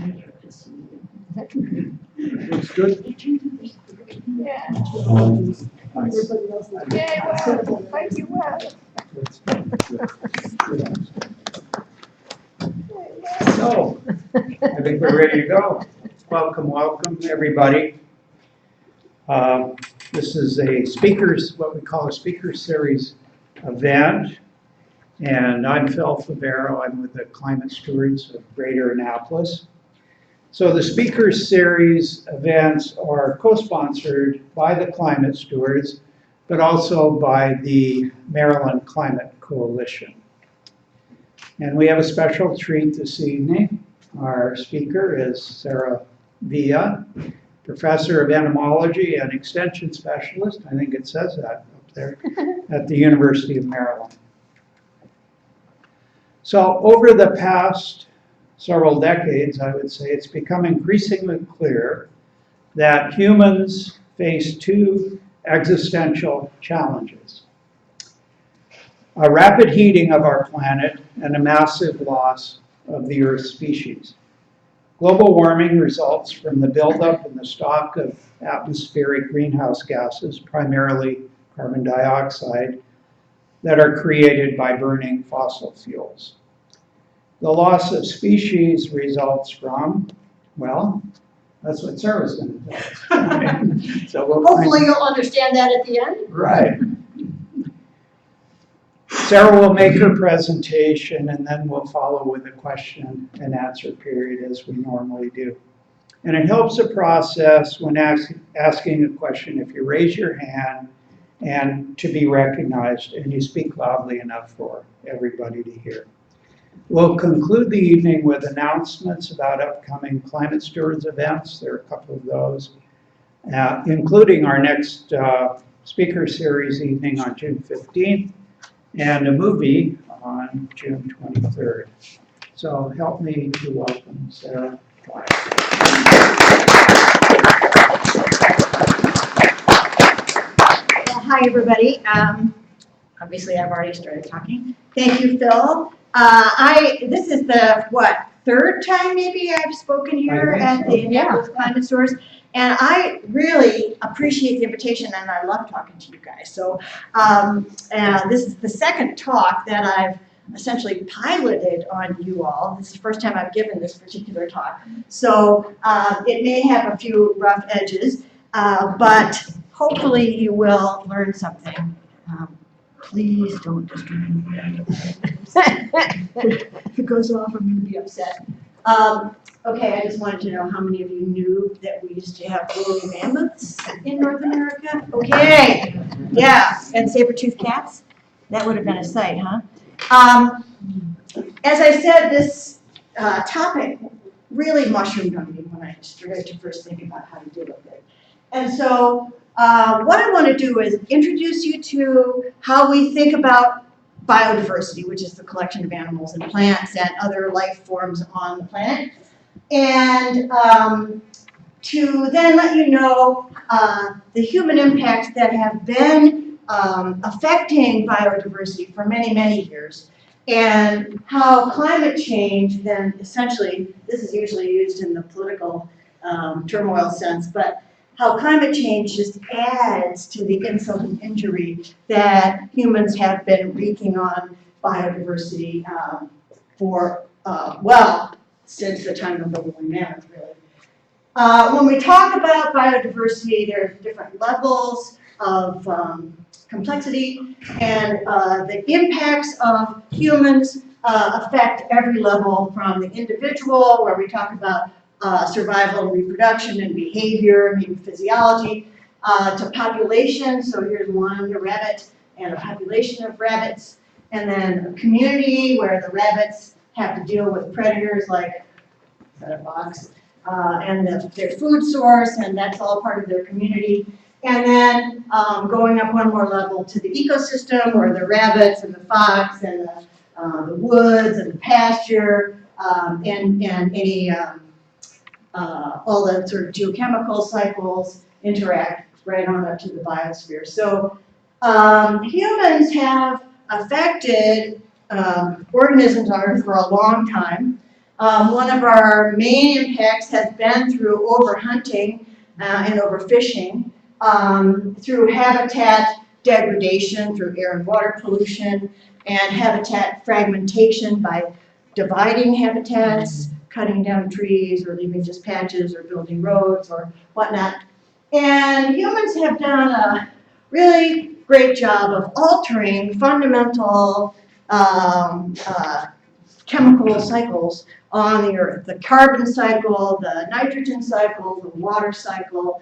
Looks good. Yeah. Nice. Yeah, well, thank you, well. So, I think we're ready to go. Welcome, everybody. This is what we call a speaker series event. And I'm Phil Favero. I'm with the Climate Stewards of Greater Annapolis. So the speaker series events are co-sponsored by the Climate Stewards, but also by the Maryland Climate Coalition. And we have a special treat this evening. Our speaker is Sara Via, Professor of Entomology and Extension Specialist, I think it says that up there, at the University of Maryland. So over the past several decades, I would say, it's become increasingly clear that humans face two existential challenges: a rapid heating of our planet and a massive loss of the Earth's species. Global warming results from the buildup in the stock of atmospheric greenhouse gases, primarily carbon dioxide, that are created by burning fossil fuels. The loss of species results from, well, that's what Sarah's going to tell us. So hopefully you'll understand that at the end. Right. Sarah will make her presentation, and then we'll follow with a question and answer period as we normally do. And it helps the process when asking a question if you raise your hand and to be recognized and you speak loudly enough for everybody to hear. We'll conclude the evening with announcements about upcoming Climate Stewards events. There are a couple of those, including our next speaker series evening on June 15th and a movie on June 23rd. So help me to welcome Sara Via. Hi, everybody. Obviously, I've already started talking. Thank you, Phil. This is the, third time maybe I've spoken here at the Annapolis Climate Stewards. And I really appreciate the invitation, and I love talking to you guys. So this is the second talk that I've essentially piloted on you all. This is the first time I've given this particular talk. So it may have a few rough edges, but hopefully you will learn something. Please don't disturb me. If it goes off, I'm going to be upset. Okay, I just wanted to know how many of you knew that we used to have woolly mammoths in North America? Okay, yeah, and saber-toothed cats? That would have been a sight, huh? As I said, this topic really mushroomed on me when I started to first think about how to deal with it. And so what I want to do is introduce you to how we think about biodiversity, which is the collection of animals and plants and other life forms on the planet, and to then let you know the human impacts that have been affecting biodiversity for many, many years, and how climate change then essentially, this is usually used in the political turmoil sense, but how climate change just adds to the insult and injury that humans have been wreaking on biodiversity for, since the time of the woolly mammoth, really. When we talk about biodiversity, there are different levels of complexity, and the impacts of humans affect every level, from the individual, where we talk about survival and reproduction and behavior, maybe physiology, to population. So here's one, a rabbit and a population of rabbits, and then a community where the rabbits have to deal with predators like a fox, and their food source, and that's all part of their community. And then going up one more level to the ecosystem, where the rabbits and the fox and the woods and the pasture and any all the sort of geochemical cycles interact right on up to the biosphere. So humans have affected organisms on Earth for a long time, One of our main impacts has been through overhunting and overfishing, through habitat degradation, through air and water pollution, and habitat fragmentation by dividing habitats, cutting down trees, or leaving just patches, or building roads, or whatnot. And humans have done a really great job of altering fundamental chemical cycles on the earth. The carbon cycle, the nitrogen cycle, the water cycle.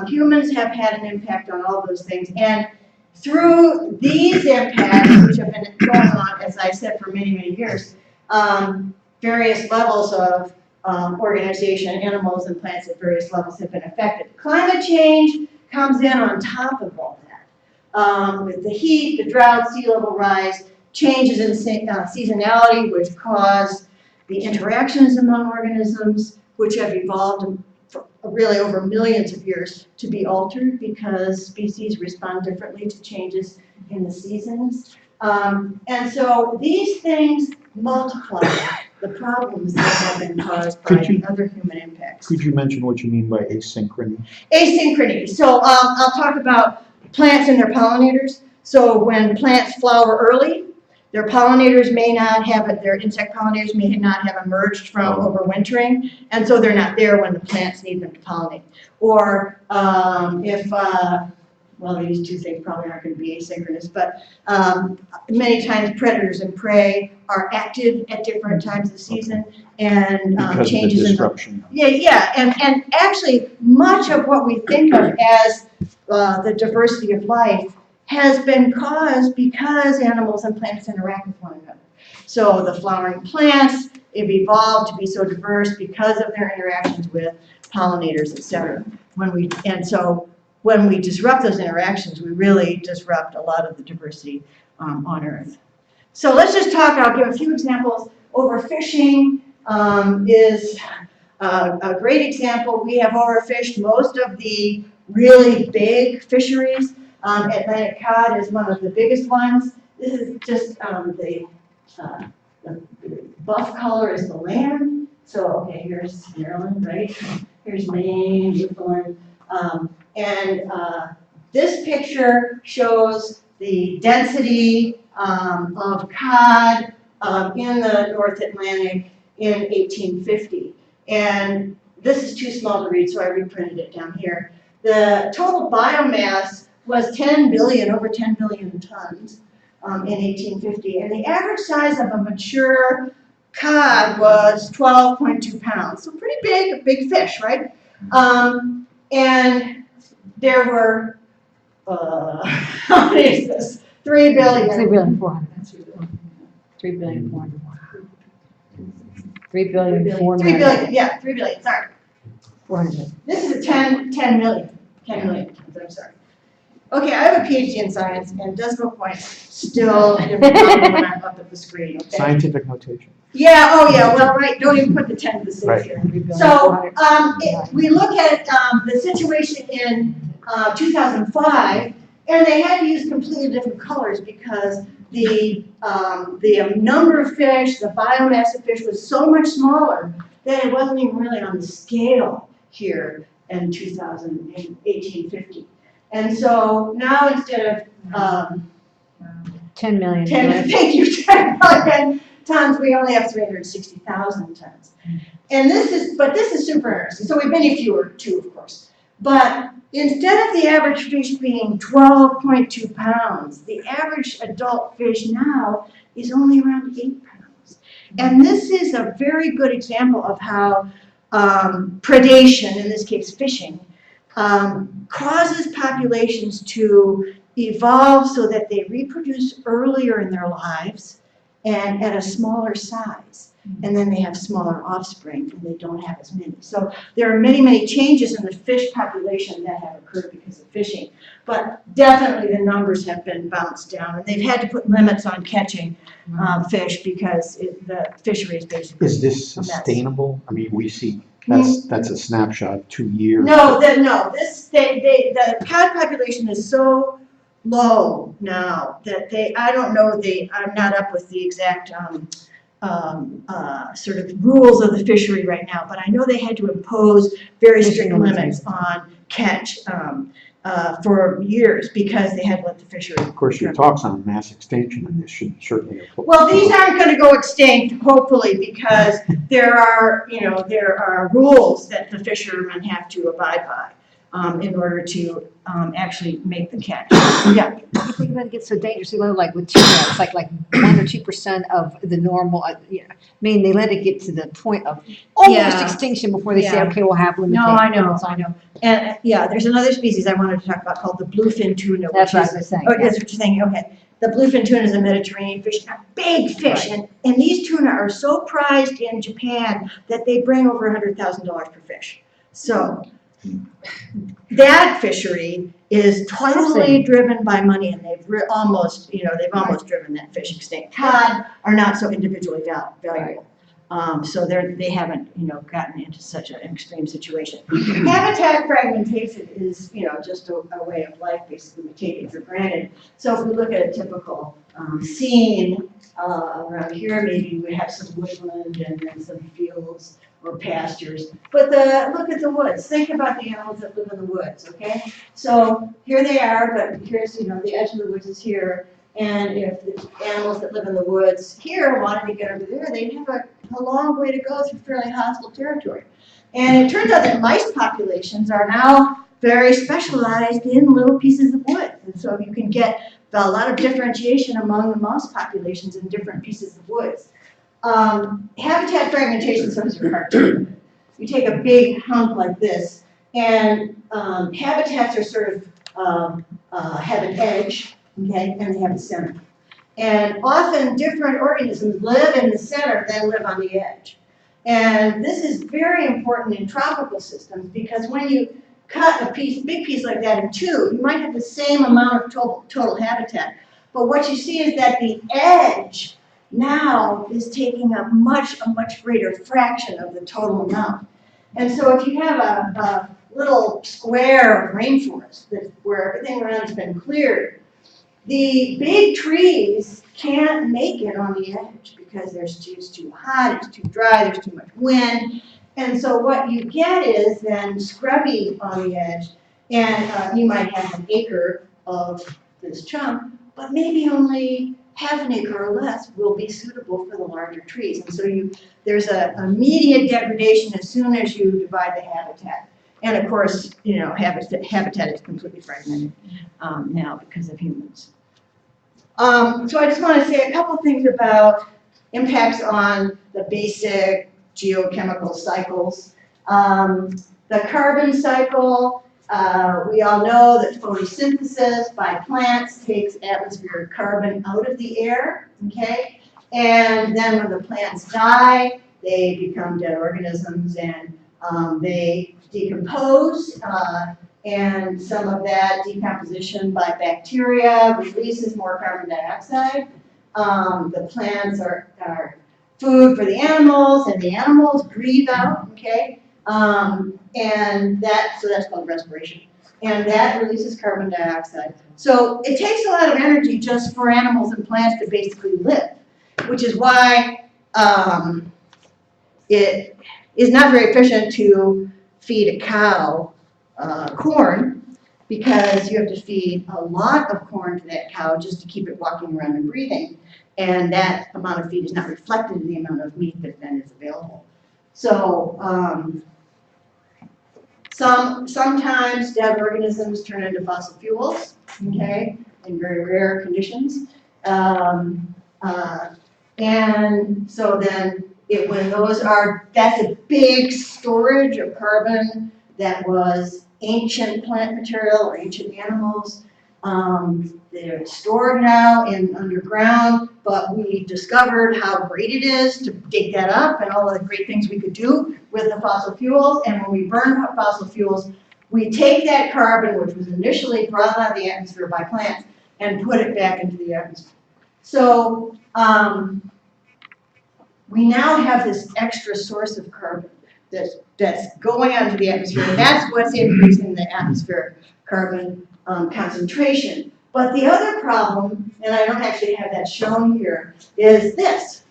Humans have had an impact on all those things. And through these impacts, which have been going on, as I said, for many, many years, various levels of organization, animals and plants at various levels have been affected. Climate change comes in on top of all that. With the heat, the drought, sea level rise, changes in seasonality, which cause the interactions among organisms, which have evolved for really over millions of years to be altered because species respond differently to changes in the seasons. And so these things multiply the problems that have been caused by the other human impacts. Could you mention what you mean by asynchrony? Asynchrony. So I'll talk about plants and their pollinators. So when plants flower early, their pollinators may not have it, their insect pollinators may not have emerged from overwintering, and so they're not there when the plants need them to pollinate. Or well, these two things probably aren't going to be asynchronous, but many times predators and prey are active at different times of the season, and Because changes of the in disruption. and actually much of what we think of as the diversity of life has been caused because animals and plants interact with one another. So the flowering plants have evolved to be so diverse because of their interactions with pollinators, etc. So when we disrupt those interactions, we really disrupt a lot of the diversity on Earth. So let's just talk, I'll give a few examples. Overfishing is a great example. We have overfished most of the really big fisheries. Atlantic cod is one of the biggest ones. This is just the buff color is the land. So, okay, here's Maryland, right? Here's Maine, Newfoundland. This picture shows the density of cod in the North Atlantic in 1850. And this is too small to read, so I reprinted it down here. The total biomass was 10 billion, over 10 billion tons in 1850. And the average size of a mature cod was 12.2 pounds. So pretty big, a big fish, right? And there were, how many is this? 3 billion. 3,400,000. 3,400,000. 3,400,000. 3 billion, yeah, 3 billion, sorry. 400. This is a 10 million, 10 million tons, I'm sorry. Okay, I have a PhD in science, and decimal points still give me trouble when I'm up at the screen, okay? Scientific notation. Yeah, oh yeah, well, right, don't even put the 10 to the 6 Right. here. So, we look at the situation in 2005, and they had to use completely different colors because the number of fish, the biomass of fish was so much smaller that it wasn't even really on the scale here in 1850. And so now instead of 10 million. 10 million tons, we only have 360,000 tons. And this is super interesting. So we've many fewer too, of course. But instead of the average fish being 12.2 pounds, the average adult fish now is only around 8 pounds. And this is a very good example of how predation, in this case fishing, causes populations to evolve so that they reproduce earlier in their lives and at a smaller size. And then they have smaller offspring and they don't have as many. So there are many, many changes in the fish population that have occurred because of fishing. But definitely the numbers have been bounced down, and they've had to put limits on catching fish because the fishery is basically Is this a mess. sustainable? I mean, we see, that's a snapshot, 2 years. No, the cod population is so low now that I'm not up with the exact sort of rules of the fishery right now, but I know they had to impose very strict Fishing limits on catch for years because they had to let the fishery. Of course, your talk's on mass extinction, and this should certainly apply. Well, these aren't going to go extinct, hopefully, because there are rules that the fishermen have to abide by in order to actually make the catch. Yeah. I think that it gets so dangerously low, like with tuna, it's like 1 or 2% of the normal, I mean, they let it get to the point of almost Yeah. extinction before they say, Yeah. okay, we'll have limits. No, I know. And yeah, there's another species I wanted to talk about called the bluefin tuna. That's which what is- I was saying. Oh, that's what you're saying, okay. The bluefin tuna is a Mediterranean fish, a big fish, and these tuna are so prized in Japan that they bring over $100,000 per fish. So that fishery is totally driven by money, and they've almost driven that fish extinct. Cod are not so individually valuable. So they haven't, gotten into such an extreme situation. Habitat fragmentation is, just a way of life, basically, we take it for granted. So if we look at a typical scene around here, maybe we have some woodland and then some fields or pastures. But look at the woods. Think about the animals that live in the woods, okay? So here they are, but here's, the edge of the woods is here. And if the animals that live in the woods here wanted to get over there, they'd have a long way to go through fairly hostile territory. And it turns out that mice populations are now very specialized in little pieces of wood. And so you can get a lot of differentiation among the mouse populations in different pieces of woods. Habitat fragmentation is sometimes hard to do. You take a big hunk like this, and habitats are sort of have an edge. Okay, and they have a center. And often different organisms live in the center than live on the edge. And this is very important in tropical systems because when you cut a big piece like that in two, you might have the same amount of total habitat. But what you see is that the edge now is taking up a much greater fraction of the total amount. And so if you have a little square of rainforest where everything around has been cleared, the big trees can't make it on the edge because it's too hot, it's too dry, there's too much wind. And so what you get is then scrubby on the edge, and you might have an acre of this chunk, but maybe only half an acre or less will be suitable for the larger trees. And so there's an immediate degradation as soon as you divide the habitat. And of course, habitat is completely fragmented now because of humans. So I just want to say a couple things about impacts on the basic geochemical cycles. The carbon cycle, we all know that photosynthesis by plants takes atmospheric carbon out of the air, okay? And then when the plants die, they become dead organisms and they decompose, and some of that decomposition by bacteria releases more carbon dioxide. The plants are food for the animals, and the animals breathe out, okay? So that's called respiration. And that releases carbon dioxide. So it takes a lot of energy just for animals and plants to basically live, which is why it is not very efficient to feed a cow corn, because you have to feed a lot of corn to that cow just to keep it walking around and breathing. And that amount of feed is not reflected in the amount of meat that then is available. So sometimes dead organisms turn into fossil fuels, okay, in very rare conditions. And so then that's a big storage of carbon that was ancient plant material or ancient animals. They're stored now underground, but we discovered how great it is to dig that up and all the great things we could do with the fossil fuels. And when we burn fossil fuels, we take that carbon, which was initially brought out of the atmosphere by plants, and put it back into the atmosphere. So we now have this extra source of carbon that's going out into the atmosphere, and that's what's increasing the atmospheric carbon concentration. But the other problem, and I don't actually have that shown here, is this.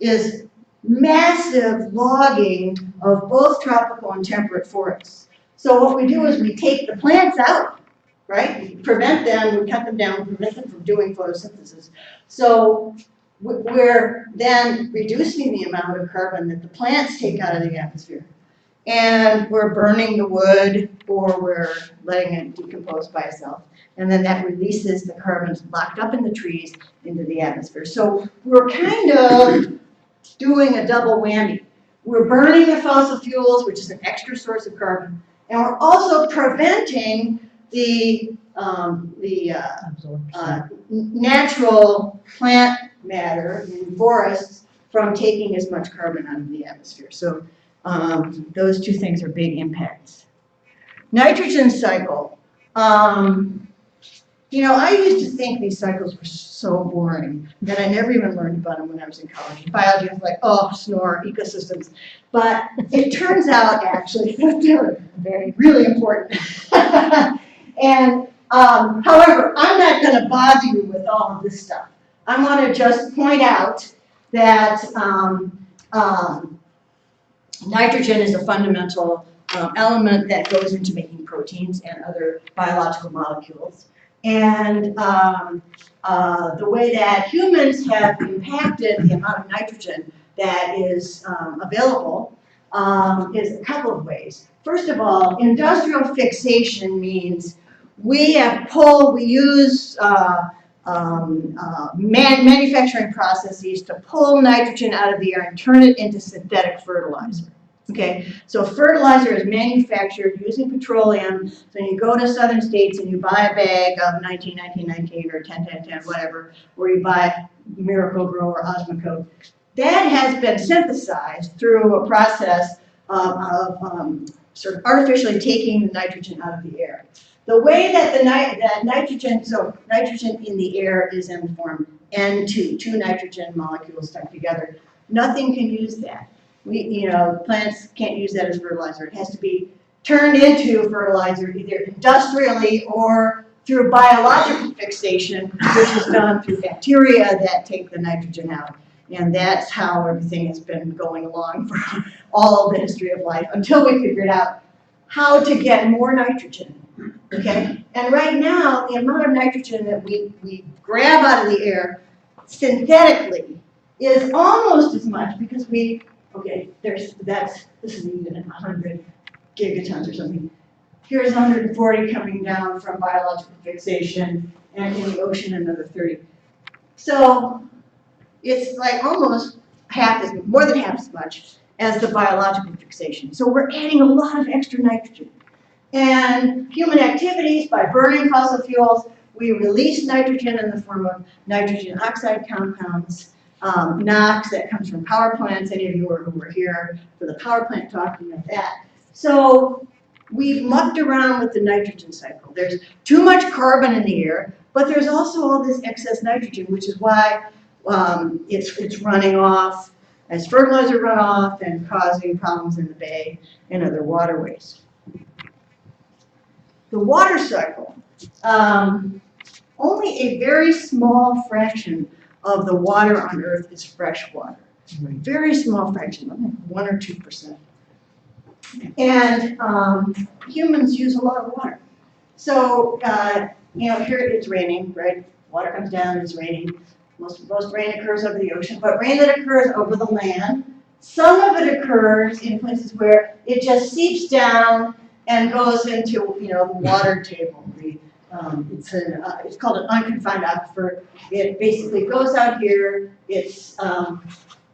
is massive logging of both tropical and temperate forests. So what we do is we take the plants out, right? We prevent them, we cut them down, we prevent them from doing photosynthesis. So we're then reducing the amount of carbon that the plants take out of the atmosphere. And we're burning the wood, or we're letting it decompose by itself. And then that releases the carbons locked up in the trees into the atmosphere. So we're kind of doing a double whammy. We're burning the fossil fuels, which is an extra source of carbon, and we're also preventing the natural plant matter in forests from taking as much carbon out of the atmosphere. So those two things are big impacts. Nitrogen cycle. You know, I used to think these cycles were so boring that I never even learned about them when I was in college. In biology, I was like, oh, snore, ecosystems. But it turns out, actually, that they're very, really important. And, however, I'm not going to bother you with all of this stuff. I want to just point out that nitrogen is a fundamental element that goes into making proteins and other biological molecules. And the way that humans have impacted the amount of nitrogen that is available is a couple of ways. First of all, industrial fixation means we use manufacturing processes to pull nitrogen out of the air and turn it into synthetic fertilizer. Okay, so fertilizer is manufactured using petroleum. So you go to southern states and you buy a bag of 19-19-19 or 10-10-10, whatever, or you buy Miracle-Gro or Osmocote. That has been synthesized through a process of sort of artificially taking the nitrogen out of the air. The way that nitrogen in the air is in the form N2, two nitrogen molecules stuck together. Nothing can use that. Plants can't use that as fertilizer. It has to be turned into fertilizer either industrially or through biological fixation, which is done through bacteria that take the nitrogen out. And that's how everything has been going along for all of the history of life until we figured out how to get more nitrogen. Okay? And right now, the amount of nitrogen that we grab out of the air synthetically is almost as much because this is even 100 gigatons or something. Here's 140 coming down from biological fixation, and in the ocean another 30. So it's like almost more than half as much as the biological fixation. So we're adding a lot of extra nitrogen. And human activities, by burning fossil fuels, we release nitrogen in the form of nitrogen oxide compounds. NOx that comes from power plants. Any of you who were here for the power plant talking about that. So we've mucked around with the nitrogen cycle. There's too much carbon in the air, but there's also all this excess nitrogen, which is why it's running off as fertilizer runoff and causing problems in the bay and other waterways. The water cycle. Only a very small fraction of the water on Earth is fresh water. Very small fraction, 1 or 2%. And humans use a lot of water. So, here it's raining, right? Water comes down, it's raining. Most rain occurs over the ocean, but rain that occurs over the land, some of it occurs in places where it just seeps down and goes into, the water table. It's called an unconfined aquifer. It basically goes out here. It's you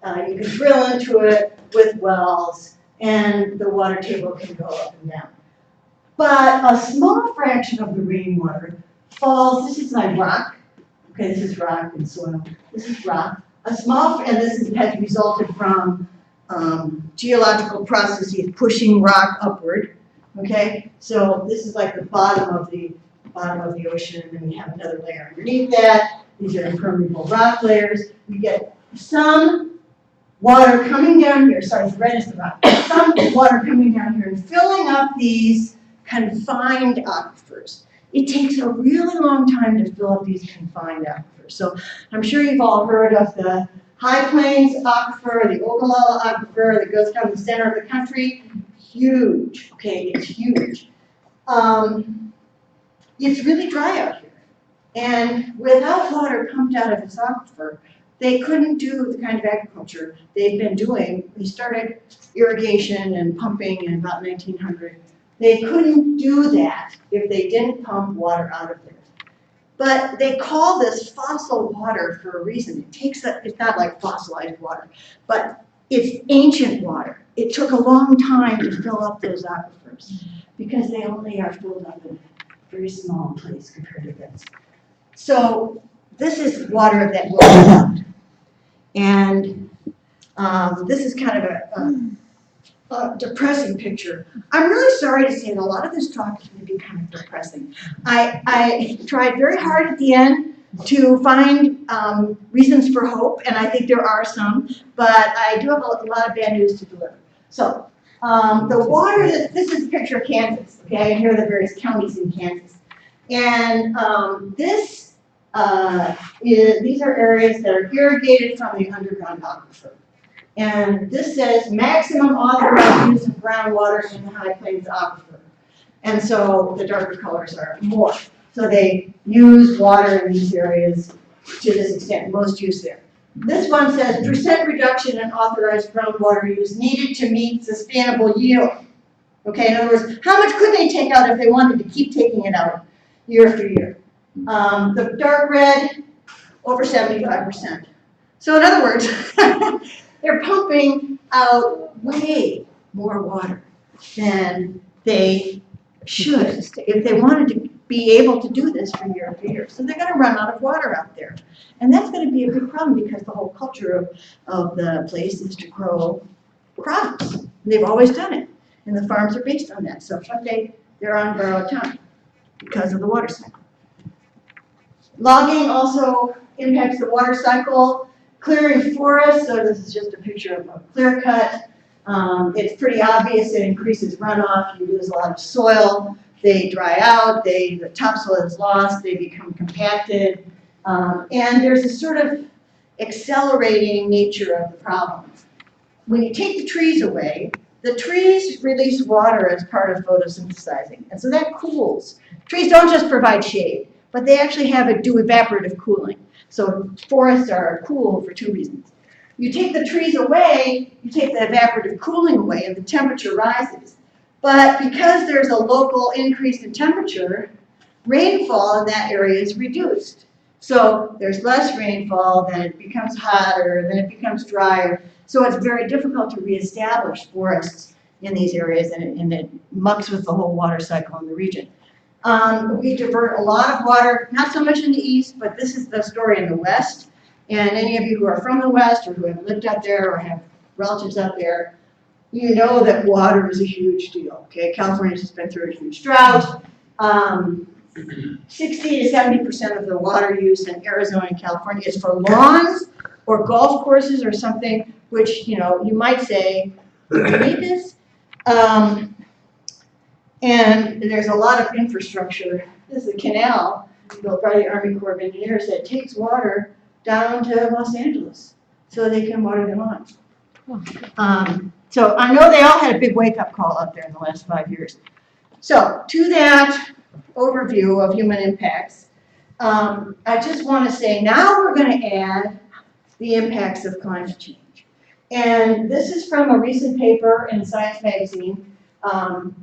can drill into it with wells, and the water table can go up and down. But a small fraction of the rainwater falls. This is like rock. Okay, this is rock and soil. This is rock. And this has resulted from geological processes pushing rock upward. Okay, so this is like the bottom of the ocean, and then we have another layer underneath that. These are impermeable rock layers. We get some water coming down here. Sorry, red is the rock. Some water coming down here and filling up these confined aquifers. It takes a really long time to fill up these confined aquifers. So I'm sure you've all heard of the High Plains Aquifer, the Ogallala Aquifer that goes down the center of the country, huge, okay, it's huge. It's really dry out here. And without water pumped out of this aquifer, they couldn't do the kind of agriculture they've been doing. They started irrigation and pumping in about 1900. They couldn't do that if they didn't pump water out of there. But they call this fossil water for a reason. It's not like fossilized water, but it's ancient water. It took a long time to fill up those aquifers because they only are filled up in a very small place compared to this. So this is water that will be out. And this is kind of a depressing picture. I'm really sorry to say that a lot of this talk is going to be kind of depressing. I tried very hard at the end to find reasons for hope, and I think there are some, but I do have a lot of bad news to deliver. So the water, this is a picture of Kansas, okay, and here are the various counties in Kansas. And these are areas that are irrigated from the underground aquifer. And this says maximum authorized use of groundwater in the High Plains Aquifer. And so the darker colors are more. So they use water in these areas to this extent, most use there. This one says % reduction in authorized groundwater use needed to meet sustainable yield. Okay, in other words, how much could they take out if they wanted to keep taking it out year after year? The dark red, over 75%. So in other words, they're pumping out way more water than they should if they wanted to be able to do this for year after year. So they're going to run out of water out there. And that's going to be a big problem because the whole culture of the place is to grow crops. They've always done it. And the farms are based on that. So someday they're on borrowed time because of the water cycle. Logging also impacts the water cycle. Clearing forests, so this is just a picture of a clear cut. It's pretty obvious it increases runoff. You lose a lot of soil. They dry out. The topsoil is lost. They become compacted. And there's a sort of accelerating nature of the problem. When you take the trees away, the trees release water as part of photosynthesizing. And so that cools. Trees don't just provide shade, but they actually do evaporative cooling. So forests are cool for two reasons. You take the trees away, you take the evaporative cooling away, and the temperature rises. But because there's a local increase in temperature, rainfall in that area is reduced. So there's less rainfall, then it becomes hotter, then it becomes drier. So it's very difficult to reestablish forests in these areas, and it mucks with the whole water cycle in the region. We divert a lot of water, not so much in the east, but this is the story in the west. And any of you who are from the west or who have lived out there or have relatives out there, you know that water is a huge deal, okay? California's just been through a huge drought. 60 to 70% of the water use in Arizona and California is for lawns or golf courses or something, which, you know, you might say, do we need this? And there's a lot of infrastructure. This is a canal built by the Army Corps of Engineers that takes water down to Los Angeles so they can water their lawns. So I know they all had a big wake-up call out there in the last 5 years. So to that overview of human impacts, I just want to say now we're going to add the impacts of climate change. And this is from a recent paper in Science magazine,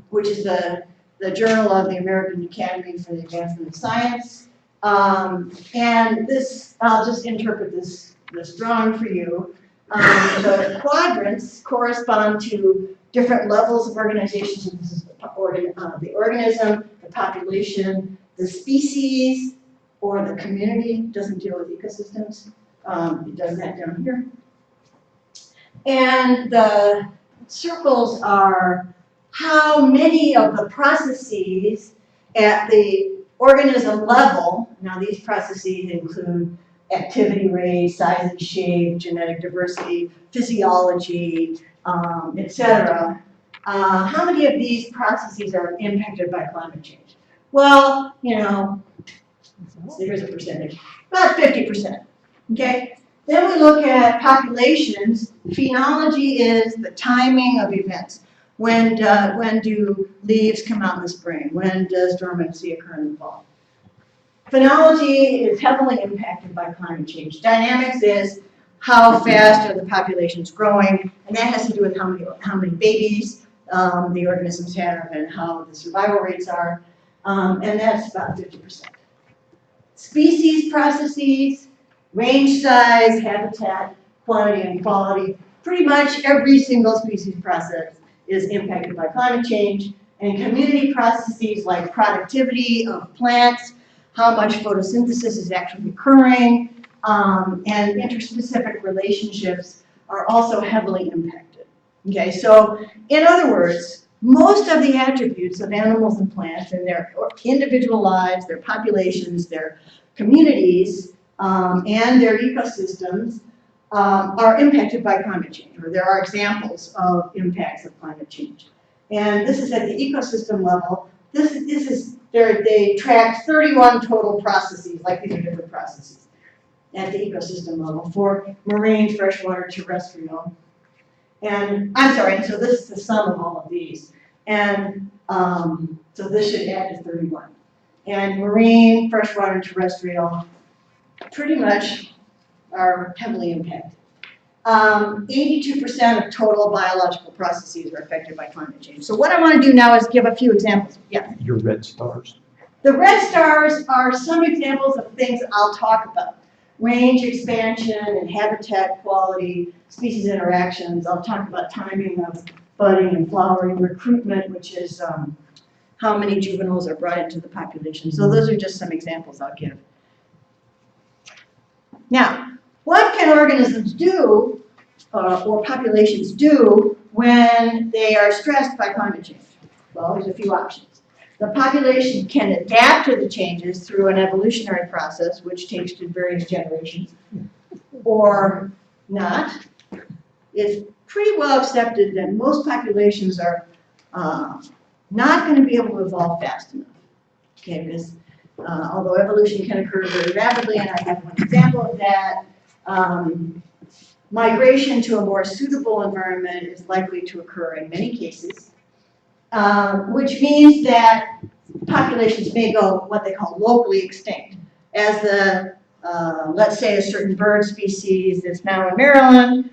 which is the journal of the American Academy for the Advancement of Science. And this, I'll just interpret this drawing for you. The quadrants correspond to different levels of organization. So this is the organism, the population, the species, or the community. It doesn't deal with ecosystems. It does that down here. And the circles are how many of the processes at the organism level, now these processes include activity rate, size and shape, genetic diversity, physiology, etc. How many of these processes are impacted by climate change? Well, you know, here's a percentage, about 50%, okay? Then we look at populations. Phenology is the timing of events. When do leaves come out in the spring? When does dormancy occur in the fall? Phenology is heavily impacted by climate change. Dynamics is how fast are the populations growing, and that has to do with how many babies the organisms have and how the survival rates are, and that's about 50%. Species processes, range size, habitat, quantity, and quality. Pretty much every single species process is impacted by climate change, and community processes like productivity of plants, how much photosynthesis is actually occurring, and interspecific relationships are also heavily impacted. Okay, so in other words, most of the attributes of animals and plants in their individual lives, their populations, their communities, and their ecosystems are impacted by climate change, or there are examples of impacts of climate change. And this is at the ecosystem level. They tracked 31 total processes, like these are different processes, at the ecosystem level for marine, freshwater, terrestrial. And I'm sorry, so this is the sum of all of these. And so this should add to 31. And marine, freshwater, and terrestrial pretty much are heavily impacted. 82% of total biological processes are affected by climate change. So what I want to do now is give a few examples. Yeah. Your red stars. The red stars are some examples of things I'll talk about. Range expansion and habitat quality, species interactions. I'll talk about timing of budding and flowering, recruitment, which is how many juveniles are brought into the population. So those are just some examples I'll give. Now, what can organisms do, or populations do, when they are stressed by climate change? Well, there's a few options. The population can adapt to the changes through an evolutionary process, which takes to various generations, or not. It's pretty well accepted that most populations are not going to be able to evolve fast enough. Okay, because although evolution can occur very rapidly, and I have one example of that, migration to a more suitable environment is likely to occur in many cases, which means that populations may go what they call locally extinct. As let's say a certain bird species is now in Maryland,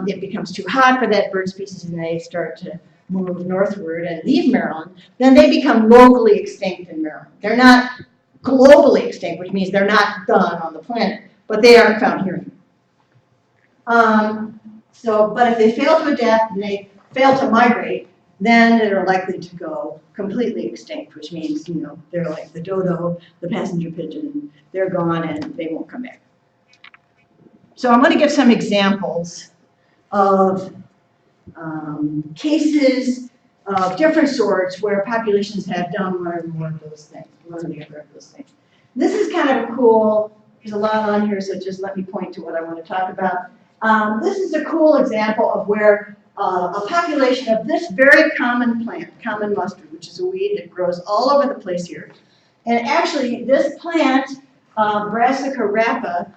it becomes too hot for that bird species and they start to move northward and leave Maryland, then they become locally extinct in Maryland. They're not globally extinct, which means they're not done on the planet, but they aren't found here. But if they fail to adapt and they fail to migrate, then they're likely to go completely extinct, which means, they're like the dodo, the passenger pigeon, they're gone and they won't come back. So I'm going to give some examples of cases of different sorts where populations have done one or more of those things, one or the other of those things. This is kind of cool. There's a lot on here, so just let me point to what I want to talk about. This is a cool example of where a population of this very common plant, common mustard, which is a weed that grows all over the place here. And actually, this plant, Brassica rapa,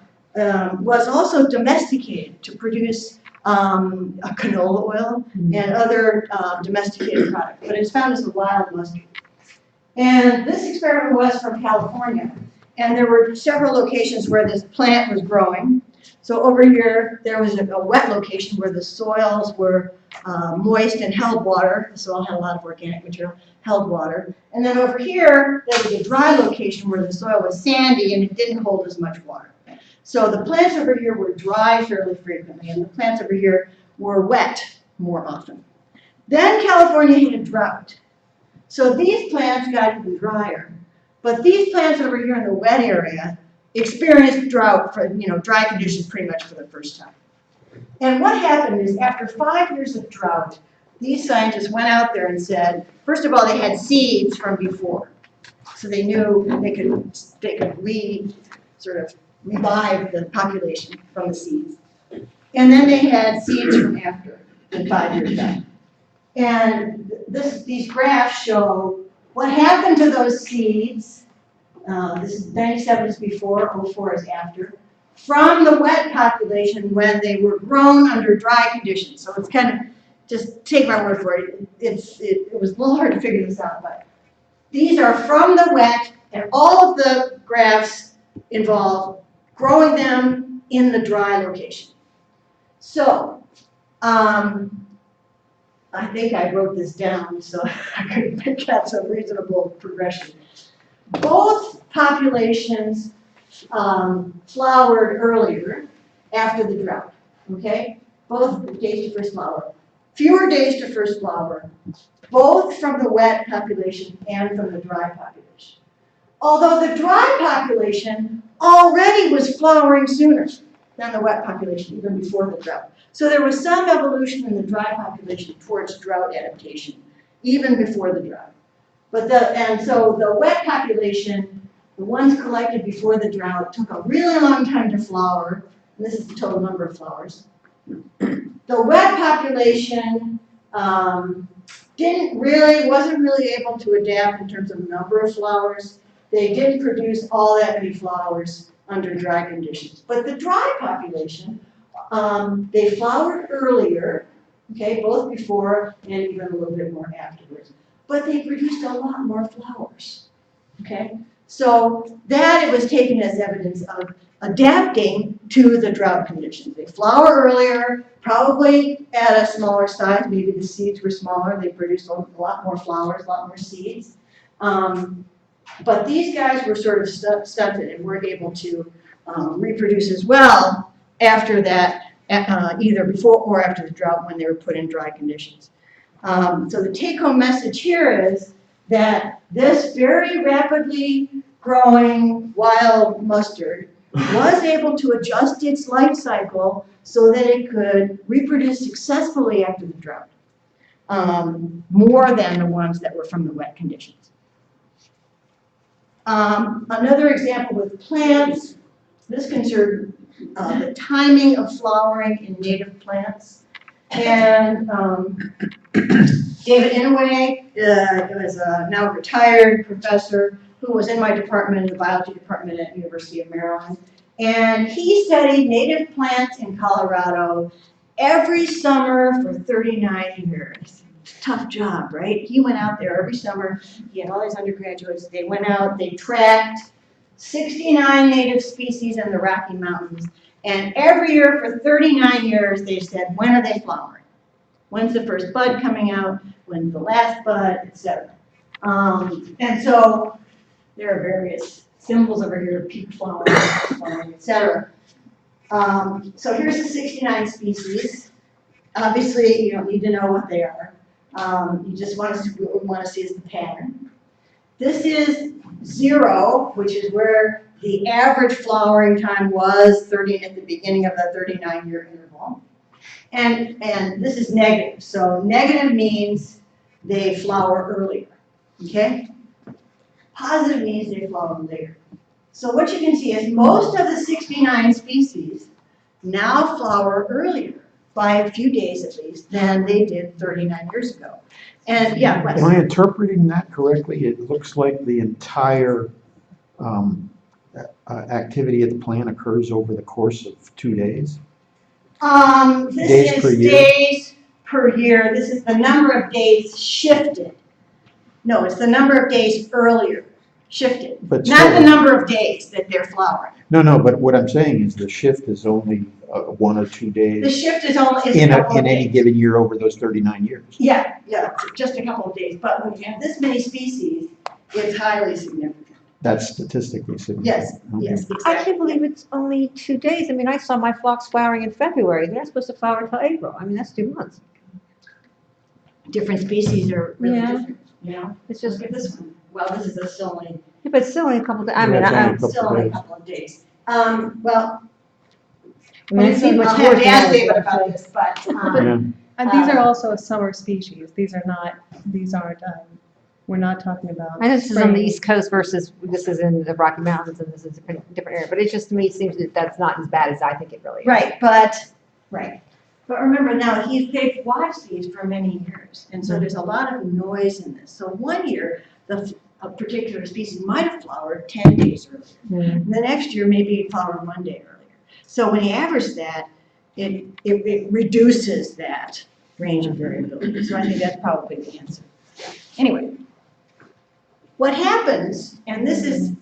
was also domesticated to produce canola oil and other domesticated products, but it's found as a wild mustard. And this experiment was from California, and there were several locations where this plant was growing. So over here, there was a wet location where the soils were moist and held water. The soil had a lot of organic material, held water. And then over here, there was a dry location where the soil was sandy and it didn't hold as much water. So the plants over here were dry fairly frequently, and the plants over here were wet more often. Then California hit a drought. So these plants got even drier. But these plants over here in the wet area experienced drought for, dry conditions pretty much for the first time. And what happened is after 5 years of drought, these scientists went out there and said, first of all, they had seeds from before. So they knew they could revive the population from the seeds. And then they had seeds from after the 5 years back. And these graphs show what happened to those seeds. This is 97 is before, 04 is after. from the wet population when they were grown under dry conditions. So it's kind of, just take my word for it, it was a little hard to figure this out, but these are from the wet, and all of the graphs involve growing them in the dry location. So, I think I wrote this down so I could pick out some reasonable progression. Both populations flowered earlier after the drought, okay? Both days to first flower. Fewer days to first flower, both from the wet population and from the dry population. Although the dry population already was flowering sooner than the wet population, even before the drought. So there was some evolution in the dry population towards drought adaptation, even before the drought. And so the wet population, the ones collected before the drought, took a really long time to flower, and this is the total number of flowers. The wet population wasn't really able to adapt in terms of number of flowers. They didn't produce all that many flowers under dry conditions. But the dry population, they flowered earlier, okay, both before and even a little bit more afterwards. But they produced a lot more flowers, okay? So that it was taken as evidence of adapting to the drought conditions. They flower earlier, probably at a smaller size. Maybe the seeds were smaller. They produced a lot more flowers, a lot more seeds. But these guys were sort of stunted and weren't able to reproduce as well after that, either before or after the drought when they were put in dry conditions. So the take-home message here is that this very rapidly growing wild mustard was able to adjust its life cycle so that it could reproduce successfully after the drought, more than the ones that were from the wet conditions. Another example with plants, this concerned the timing of flowering in native plants. And David Inouye was a now retired professor who was in my department, the biology department at University of Maryland. And he studied native plants in Colorado every summer for 39 years. Tough job, right? He went out there every summer. He had all these undergraduates. They went out, they tracked 69 native species in the Rocky Mountains. And every year for 39 years, they said, when are they flowering? When's the first bud coming out? When's the last bud, etc. And so there are various symbols over here, peak flowering, etc. So here's the 69 species. Obviously, you don't need to know what they are. You just want to see what we want to see is the pattern. This is 0, which is where the average flowering time was at the beginning of the 39-year interval. And this is negative. So negative means they flower earlier, okay? Positive means they flower later. So what you can see is most of the 69 species now flower earlier, by a few days at least, than they did 39 years ago. And yeah, Wes. Am I interpreting that correctly? It looks like the entire activity of the plant occurs over the course of 2 days? This Days per is year? days per year. This is the number of days shifted. No, it's the number of days earlier shifted. But Not still- the number of days that they're flowering. No, but what I'm saying is the shift is only 1 or 2 The days shift is only in a couple of any days. given year over those 39 years. Yeah, just a couple of days. But when you have this many species, it's highly significant. That's statistically significant. Yes, Okay. yes, I exactly. can't believe it's only 2 days. I mean, I saw my phlox flowering in February. They're not supposed to flower until April. I mean, that's 2 months. Different species are really Yeah. different, you know? It's just, Look at this one. Well, this is still only, but it's still only a couple of days. I Yeah, mean, it's only a I couple still only a days. couple of days. Well, mean, it's I'll much have more to ask than David that. about this, but, Yeah. And these are also a summer species. These aren't, we're not talking about. I know this is on the spring. East Coast versus this is in the Rocky Mountains and this is a different area. But it just to me seems that that's not as bad as I think it really is. right. But remember now, they've watched these for many years, and so there's a lot of noise in this. So one year, a particular species might have flowered 10 days earlier. Mm. And the next year, maybe it flowered 1 day earlier. So when you average that, it reduces that range of variability. So I think that's probably the answer. Anyway, what happens, and this is,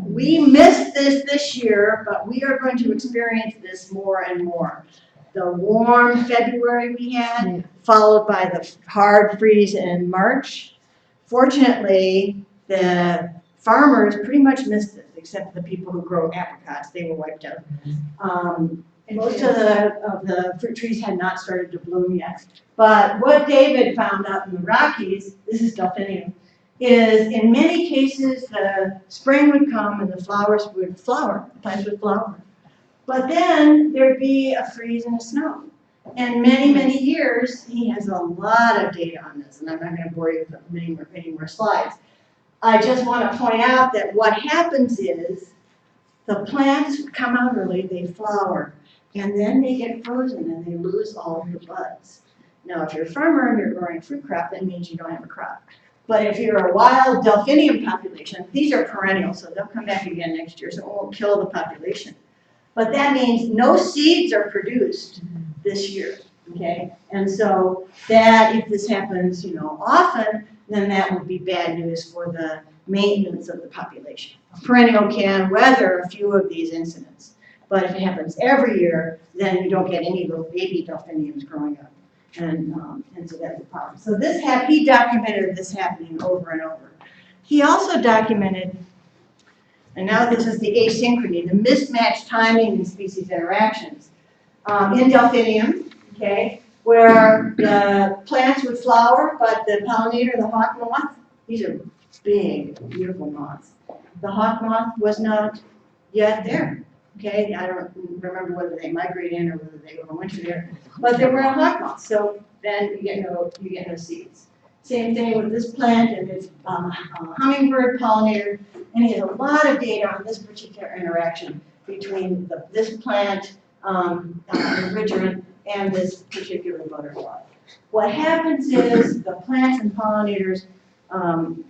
we missed this year, but we are going to experience this more and more. The warm February we had, followed by the hard freeze in March. Fortunately, the farmers pretty much missed it, except the people who grow apricots, they were wiped out. Most of the fruit trees had not started to bloom yet. But what David found out in the Rockies, this is delphinium, is in many cases the spring would come and the flowers would flower, the plants would flower. But then there'd be a freeze and a snow. And many, many years, he has a lot of data on this, and I'm not going to bore you with many more slides. I just want to point out that what happens is the plants come out early, they flower, and then they get frozen and they lose all of the buds. Now, if you're a farmer and you're growing a fruit crop, that means you don't have a crop. But if you're a wild delphinium population, these are perennial, so they'll come back again next year, so it won't kill the population. But that means no seeds are produced this year, okay? And so that, if this happens, often, then that would be bad news for the maintenance of the population. A perennial can weather a few of these incidents, but if it happens every year, then you don't get any of those baby delphiniums growing up. And so that's a problem. So he documented this happening over and over. He also documented, and now this is the asynchrony, the mismatched timing in species interactions. In delphinium, okay, where the plants would flower, but the pollinator, the hawk moth, these are big, beautiful moths. The hawk moth was not yet there. Okay, I don't remember whether they migrate in or whether they overwinter there, but there were a hawk moth, so then you get no seeds. Same thing with this plant and its hummingbird pollinator, and he has a lot of data on this particular interaction between this plant, refrigerant, and this particular butterfly. What happens is the plants and pollinators,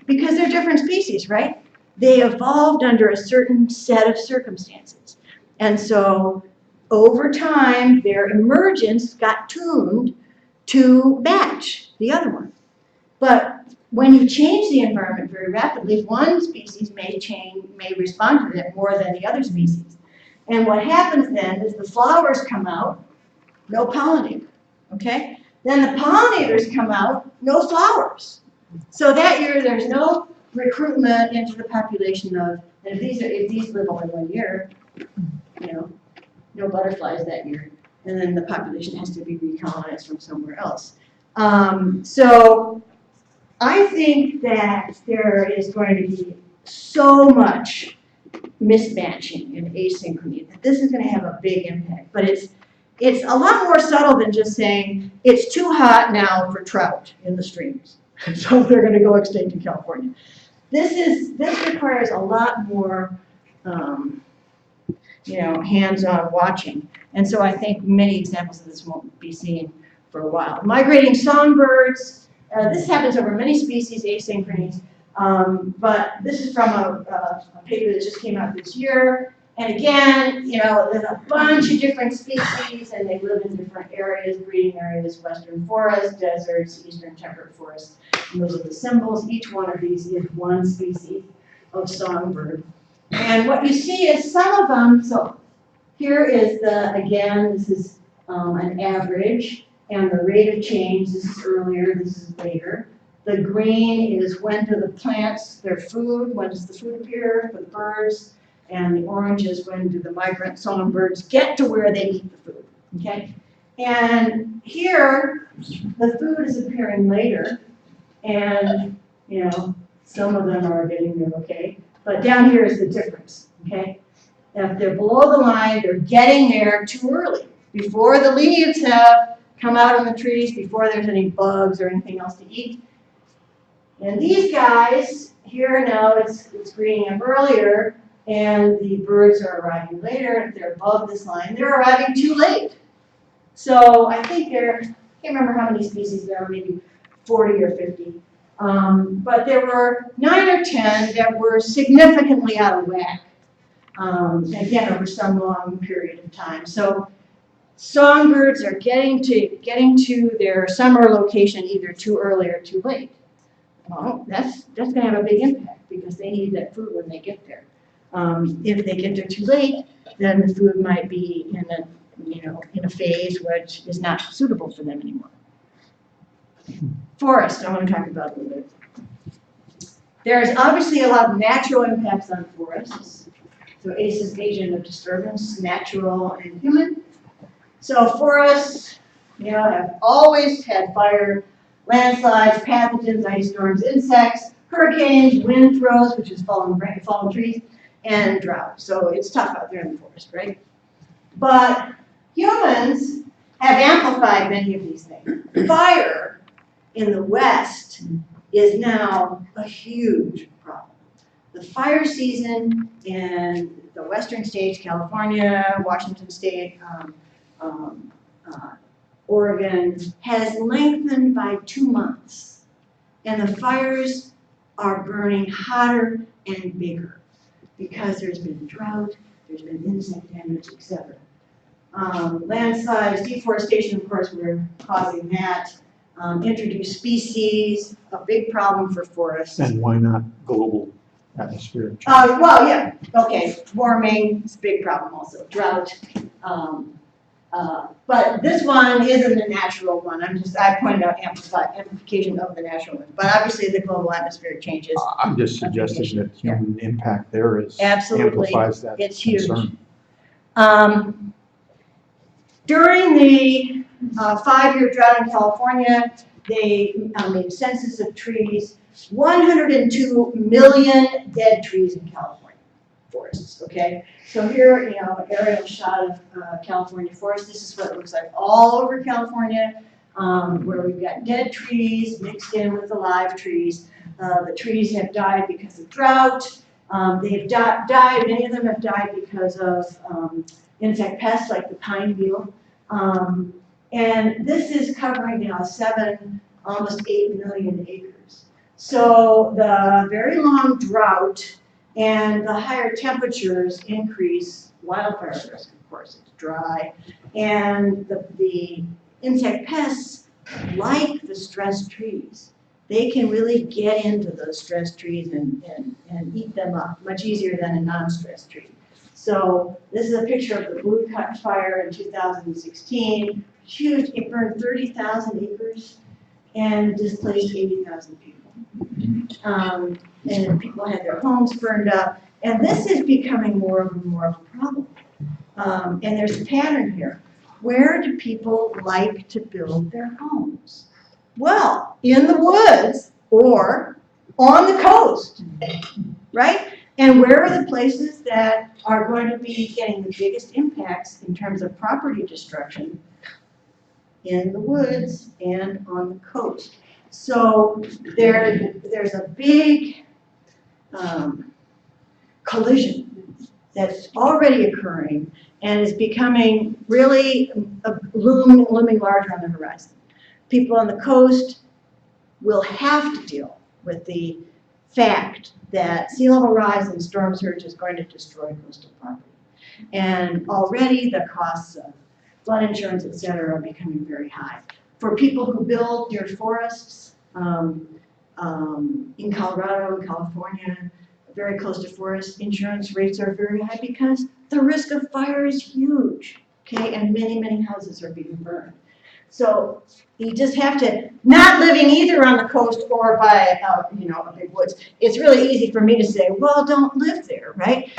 because they're different species, right? They evolved under a certain set of circumstances. And so over time, their emergence got tuned to match the other one. But when you change the environment very rapidly, one species may respond to that more than the other species. And what happens then is the flowers come out, no pollinator, okay? Then the pollinators come out, no flowers. So that year, there's no recruitment into the population of, and if these live only 1 year, no butterflies that year, and then the population has to be recolonized from somewhere else. So I think that there is going to be so much mismatching and asynchrony that this is going to have a big impact. But it's a lot more subtle than just saying it's too hot now for trout in the streams, so they're going to go extinct in California. This requires a lot more hands-on watching. And so I think many examples of this won't be seen for a while. Migrating songbirds, this happens over many species, asynchronies, but this is from a paper that just came out this year. And again, there's a bunch of different species and they live in different areas, breeding areas, western forests, deserts, eastern temperate forests. And those are the symbols. Each one of these is one species of songbird. And what you see is some of them, so here is this is an average, and the rate of change, this is earlier, this is later. The green is when do the plants, their food, when does the food appear for the birds, and the orange is when do the migrant songbirds get to where they eat the food, okay? And here, the food is appearing later, and, some of them are getting there, okay? But down here is the difference, okay? If they're below the line, they're getting there too early, before the leaves have come out on the trees, before there's any bugs or anything else to eat. And these guys, here now it's greening up earlier, and the birds are arriving later. If they're above this line, they're arriving too late. So I think I can't remember how many species there are, maybe 40 or 50. But there were 9 or 10 that were significantly out of whack. again, over some long period of time. So songbirds are getting to their summer location either too early or too late. Well, that's gonna have a big impact because they need that food when they get there. If they get there too late, then the food might be in a phase which is not suitable for them anymore. Forest, I want to talk about a little bit. There's obviously a lot of natural impacts on forests. So ACEs, agent of disturbance, natural and human. So forests, have always had fire, landslides, pathogens, ice storms, insects, hurricanes, wind throws, which is fallen trees, and drought. So it's tough out there in the forest, right? But humans have amplified many of these things. Fire in the West is now a huge problem. The fire season in the western states, California, Washington State, Oregon, has lengthened by 2 months. And the fires are burning hotter and bigger because there's been drought, there's been insect damage, etc. Landslides, deforestation, of course, we're causing that. Introduced species, a big problem for forests. And why not global atmospheric change? Well, yeah, okay, warming is a big problem also, drought. But this one isn't a natural one. I pointed out amplification of the natural one. But obviously the global atmospheric changes. I'm just suggesting that human impact there is Absolutely. amplifies that It's huge. concern. During the 5-year drought in California, they made a census of trees, 102 million dead trees in California forests, okay? So here, an aerial shot of California forest. This is what it looks like all over California, where we've got dead trees mixed in with the live trees. The trees have died because of drought. They've died, many of them have died because of insect pests like the pine beetle. And this is covering now almost 8 million acres. So the very long drought and the higher temperatures increase wildfire risk, of course, it's dry. And the insect pests like the stressed trees. They can really get into those stressed trees and eat them up much easier than a non-stressed tree. So this is a picture of the blue cut fire in 2016. Huge, it burned 30,000 acres and displaced 80,000 people. And people had their homes burned up. And this is becoming more of a problem. And there's a pattern here. Where do people like to build their homes? Well, in the woods or on the coast, right? And where are the places that are going to be getting the biggest impacts in terms of property destruction? In the woods and on the coast. So there's a big collision that's already occurring and is becoming really looming larger on the horizon. People on the coast will have to deal with the fact that sea level rise and storm surge is going to destroy coastal property. And already the costs of flood insurance, et cetera, are becoming very high. For people who build near forests, in Colorado and California, very close to forests, insurance rates are very high because the risk of fire is huge, okay? And many, many houses are being burned. So you just have to, not living either on the coast or by, a big woods. It's really easy for me to say, well, don't live there, right?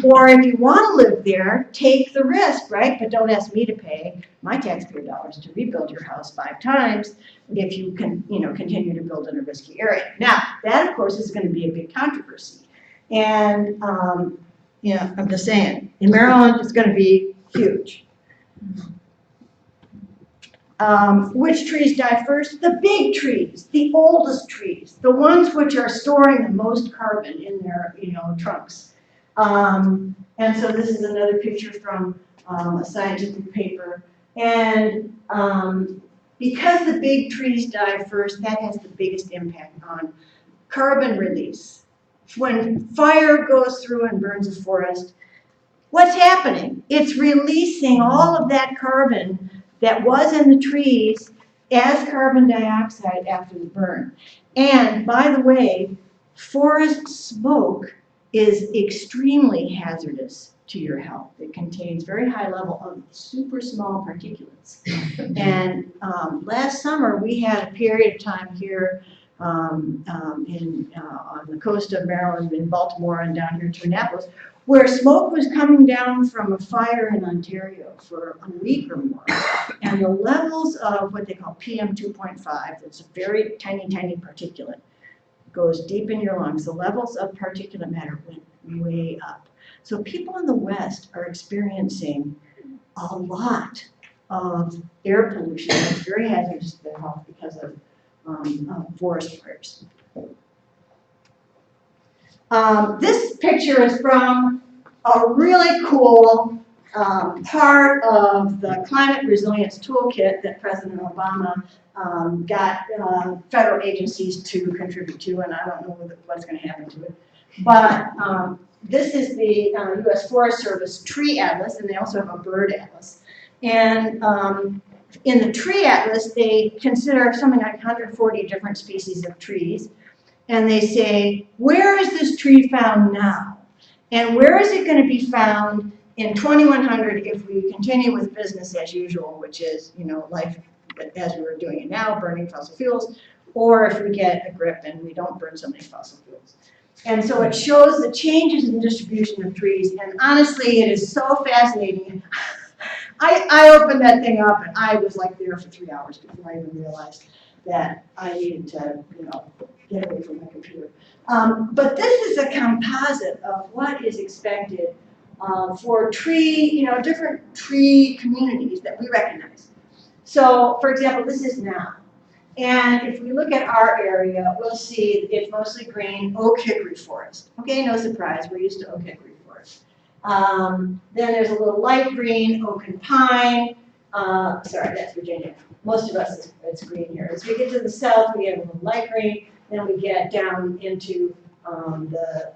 Or if you want to live there, take the risk, right? But don't ask me to pay my taxpayer dollars to rebuild your house 5 times if you can, continue to build in a risky area. Now, that of course is going to be a big controversy. And, I'm just saying, in Maryland, it's going to be huge. Which trees die first? The big trees, the oldest trees, the ones which are storing the most carbon in their, trunks. And so this is another picture from a scientific paper. And because the big trees die first, that has the biggest impact on carbon release when fire goes through and burns a forest, what's happening? It's releasing all of that carbon that was in the trees as carbon dioxide after the burn. And by the way, forest smoke is extremely hazardous to your health. It contains very high level of super small particulates. And last summer, we had a period of time here on the coast of Maryland, in Baltimore, and down here to Annapolis, where smoke was coming down from a fire in Ontario for a week or more. And the levels of what they call PM 2.5, that's a very tiny, tiny particulate, goes deep in your lungs. The levels of particulate matter went way up. So people in the West are experiencing a lot of air pollution that's very hazardous to their health because of forest fires. This picture is from a really cool part of the climate resilience toolkit that President Obama got federal agencies to contribute to, and I don't know what's going to happen to it. But this is the U.S. Forest Service tree atlas, and they also have a bird atlas. And in the tree atlas, they consider something like 140 different species of trees. And they say, where is this tree found now? And where is it going to be found in 2100 if we continue with business as usual, which is, life as we're doing it now, burning fossil fuels, or if we get a grip and we don't burn so many fossil fuels. And so it shows the changes in distribution of trees, and honestly, it is so fascinating. I opened that thing up, and I was like there for 3 hours before I even realized that I needed to, get away from my computer. But this is a composite of what is expected for different tree communities that we recognize. So, for example, this is now. And if we look at our area, we'll see it's mostly green oak hickory forest. Okay, no surprise, we're used to oak hickory forest. Then there's a little light green oak and pine. Sorry, that's Virginia. Most of us, it's green here. As we get to the south, we get a little light green. Then we get down into the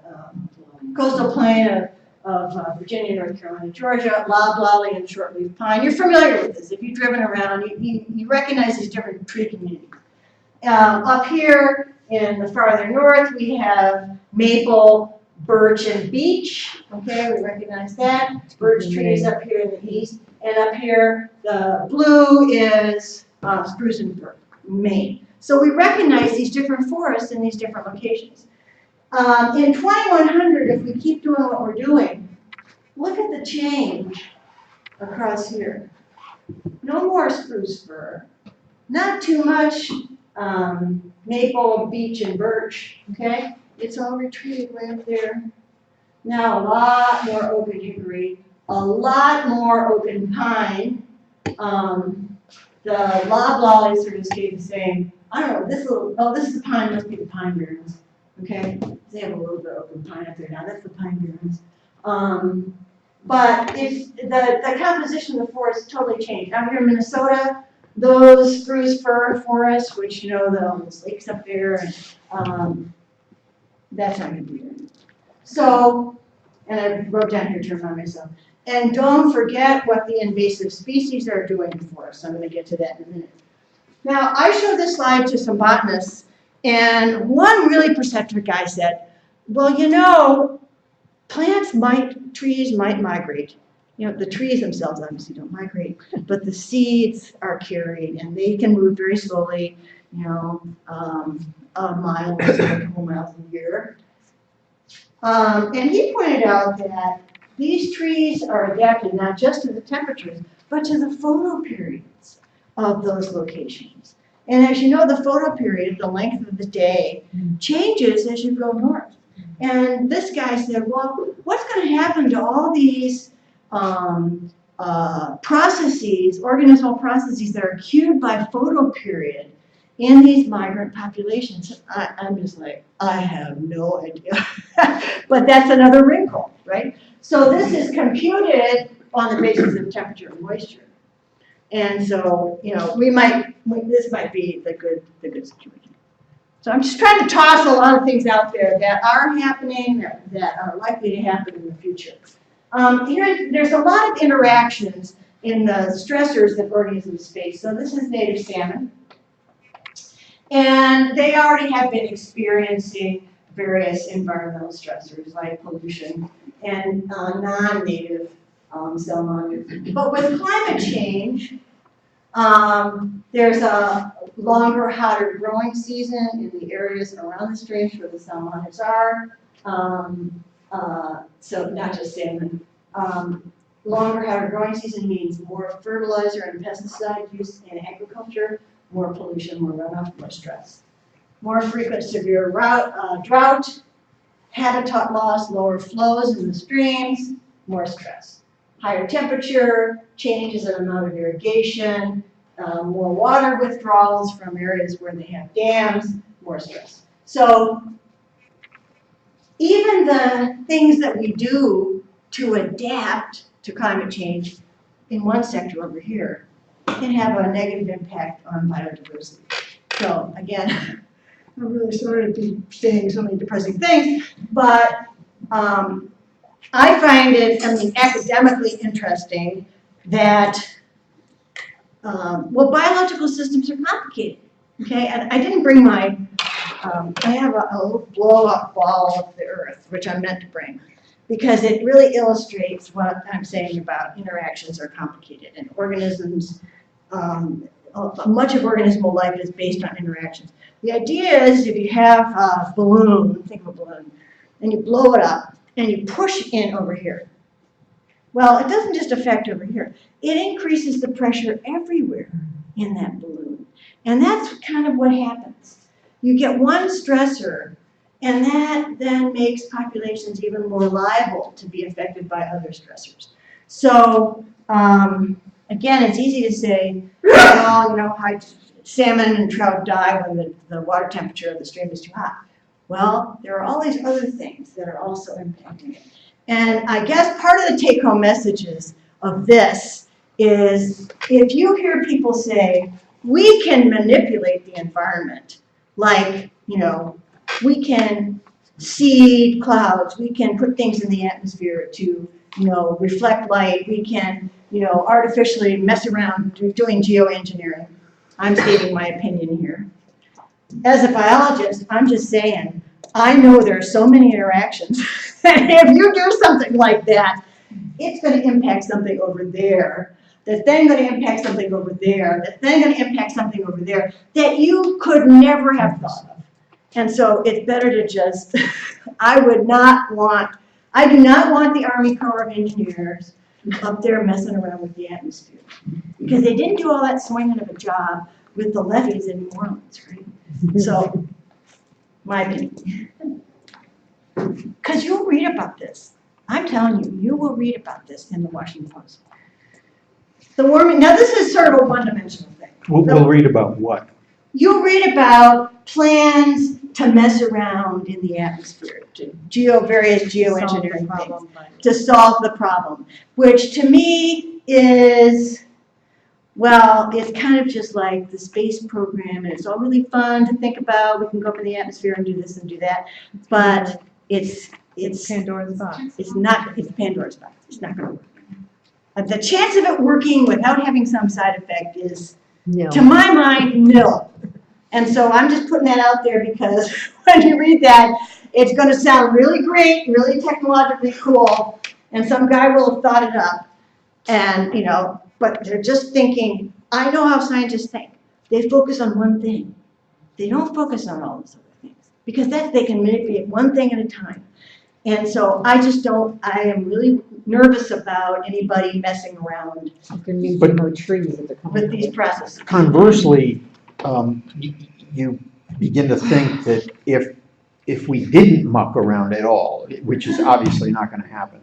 coastal plain of Virginia, North Carolina, Georgia, loblolly and shortleaf pine. You're familiar with this. If you've driven around, you recognize these different tree communities. Up here in the farther north, we have maple, birch, and beech. Okay, we recognize that. Birch trees up here in the east. And up here, the blue is spruce and fir, Maine. So we recognize these different forests in these different locations. In 2100, if we keep doing what we're doing, look at the change across here. No more spruce fir, not too much maple, beech, and birch, okay? It's all retreated way up there. Now a lot more oak and hickory, a lot more oak and pine. The loblolly sort of stayed the same. I don't know, this is the pine, must be the pine barrens, okay? They have a little bit of open pine up there now, that's the pine barrens. But if the composition of the forest totally changed. Out here in Minnesota, those spruce fir forests, which those lakes up there, and that's not going to be there. So, and I wrote down here to remind myself. And don't forget what the invasive species are doing for us. I'm going to get to that in a minute. Now, I showed this slide to some botanists, and one really perceptive guy said, well, trees might migrate. The trees themselves obviously don't migrate, but the seeds are carried, and they can move very slowly, a mile or so, a couple miles a year. And he pointed out that these trees are adapted not just to the temperatures, but to the photoperiods of those locations. And as you know, the photoperiod, the length of the day, changes as you go north. And this guy said, well, what's going to happen to all these processes, organismal processes that are cued by photoperiod in these migrant populations? I'm just like, I have no idea. But that's another wrinkle, right? So this is computed on the basis of temperature and moisture. And so, this might be the good situation. So I'm just trying to toss a lot of things out there that are happening, that are likely to happen in the future. There's a lot of interactions in the stressors that organisms face. So this is native salmon. And they already have been experiencing various environmental stressors like pollution and non-native salmon. But with climate change, there's a longer, hotter growing season in the areas around the streams where the salmonids are. So not just salmon. Longer, hotter growing season means more fertilizer and pesticide use in agriculture, more pollution, more runoff, more stress. More frequent severe drought, habitat loss, lower flows in the streams, more stress. Higher temperature, changes in amount of irrigation, more water withdrawals from areas where they have dams, more stress. So even the things that we do to adapt to climate change in one sector over here can have a negative impact on biodiversity. So again, I'm really sorry to be saying so many depressing things, but I find it, academically interesting that, well, biological systems are complicated, okay? And I didn't bring my, I have a little blow-up ball of the earth, which I'm meant to bring, because it really illustrates what I'm saying about interactions are complicated, and organisms, much of organismal life is based on interactions. The idea is if you have a balloon, think of a balloon, and you blow it up, and you push in over here. Well, it doesn't just affect over here. It increases the pressure everywhere in that balloon. And that's kind of what happens. You get one stressor, and that then makes populations even more liable to be affected by other stressors. So, again, it's easy to say, well, salmon and trout die when the water temperature of the stream is too hot. Well, there are all these other things that are also impacting it. And I guess part of the take-home messages of this is if you hear people say, we can manipulate the environment, like, we can seed clouds, we can put things in the atmosphere to, reflect light, we can, artificially mess around doing geoengineering. I'm stating my opinion here. As a biologist, I'm just saying, I know there are so many interactions. If you do something like that, it's going to impact something over there, that's then going to impact something over there, that's then going to impact something over there that you could never have thought of. And so it's better to just, I do not want the Army Corps of Engineers up there messing around with the atmosphere. Because they didn't do all that swinging of a job with the levees in New Orleans, right? So, my opinion. Because you'll read about this. I'm telling you, you will read about this in the Washington Post. The warming, now this is sort of a one-dimensional thing. We'll read about what? You'll read about plans to mess around in the atmosphere, to various geoengineering things, to solve the problem, which to me is, well, it's kind of just like the space program, and it's all really fun to think about. We can go up in the atmosphere and do this and do that, but it's Pandora's box. it's Pandora's box. It's not going to work. The chance of it working without having some side effect is, No. to my mind, nil. And so I'm just putting that out there because when you read that, it's going to sound really great, really technologically cool, and some guy will have thought it up. And, but they're just thinking, I know how scientists think. They focus on one thing. They don't focus on all those other things because they can manipulate one thing at a time. And so I am really nervous about anybody messing around Trees at the with these processes. Conversely, you begin to think that if we didn't muck around at all, which is obviously not going to happen,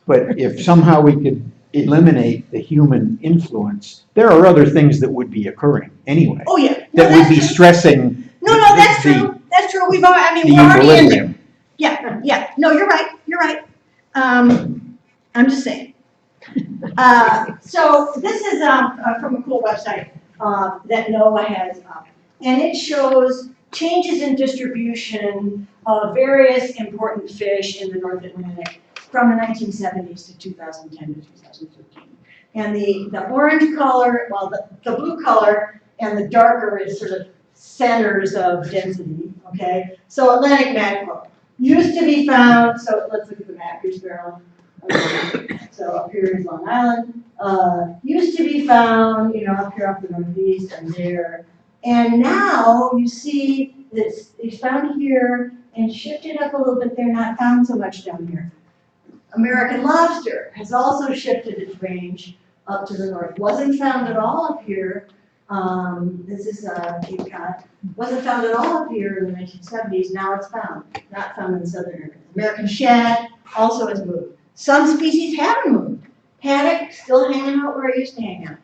but if somehow we could eliminate the human influence, there are other things that would be occurring anyway. Oh, yeah. No, That would be that's true. stressing No, that's true. That's true. We're already in there. equilibrium. Yeah. No, you're right. I'm just saying. So this is from a cool website that NOAA has up, and it shows changes in distribution of various important fish in the North Atlantic from the 1970s to 2010 to 2015. And the orange color, well, the blue color and the darker is sort of centers of density, okay? So Atlantic mackerel used to be found, so let's look at the map, here's Maryland. Okay. So up here is Long Island. Used to be found, up here off the northeast and there. And now you see this, it's found here and shifted up a little bit. They're not found so much down here. American lobster has also shifted its range up to the north. Wasn't found at all up here. This is Cape Cod. Wasn't found at all up here in the 1970s. Now it's found. Not found in the southern areas. American shad also has moved. Some species haven't moved. Haddock still hanging out where it used to hang out.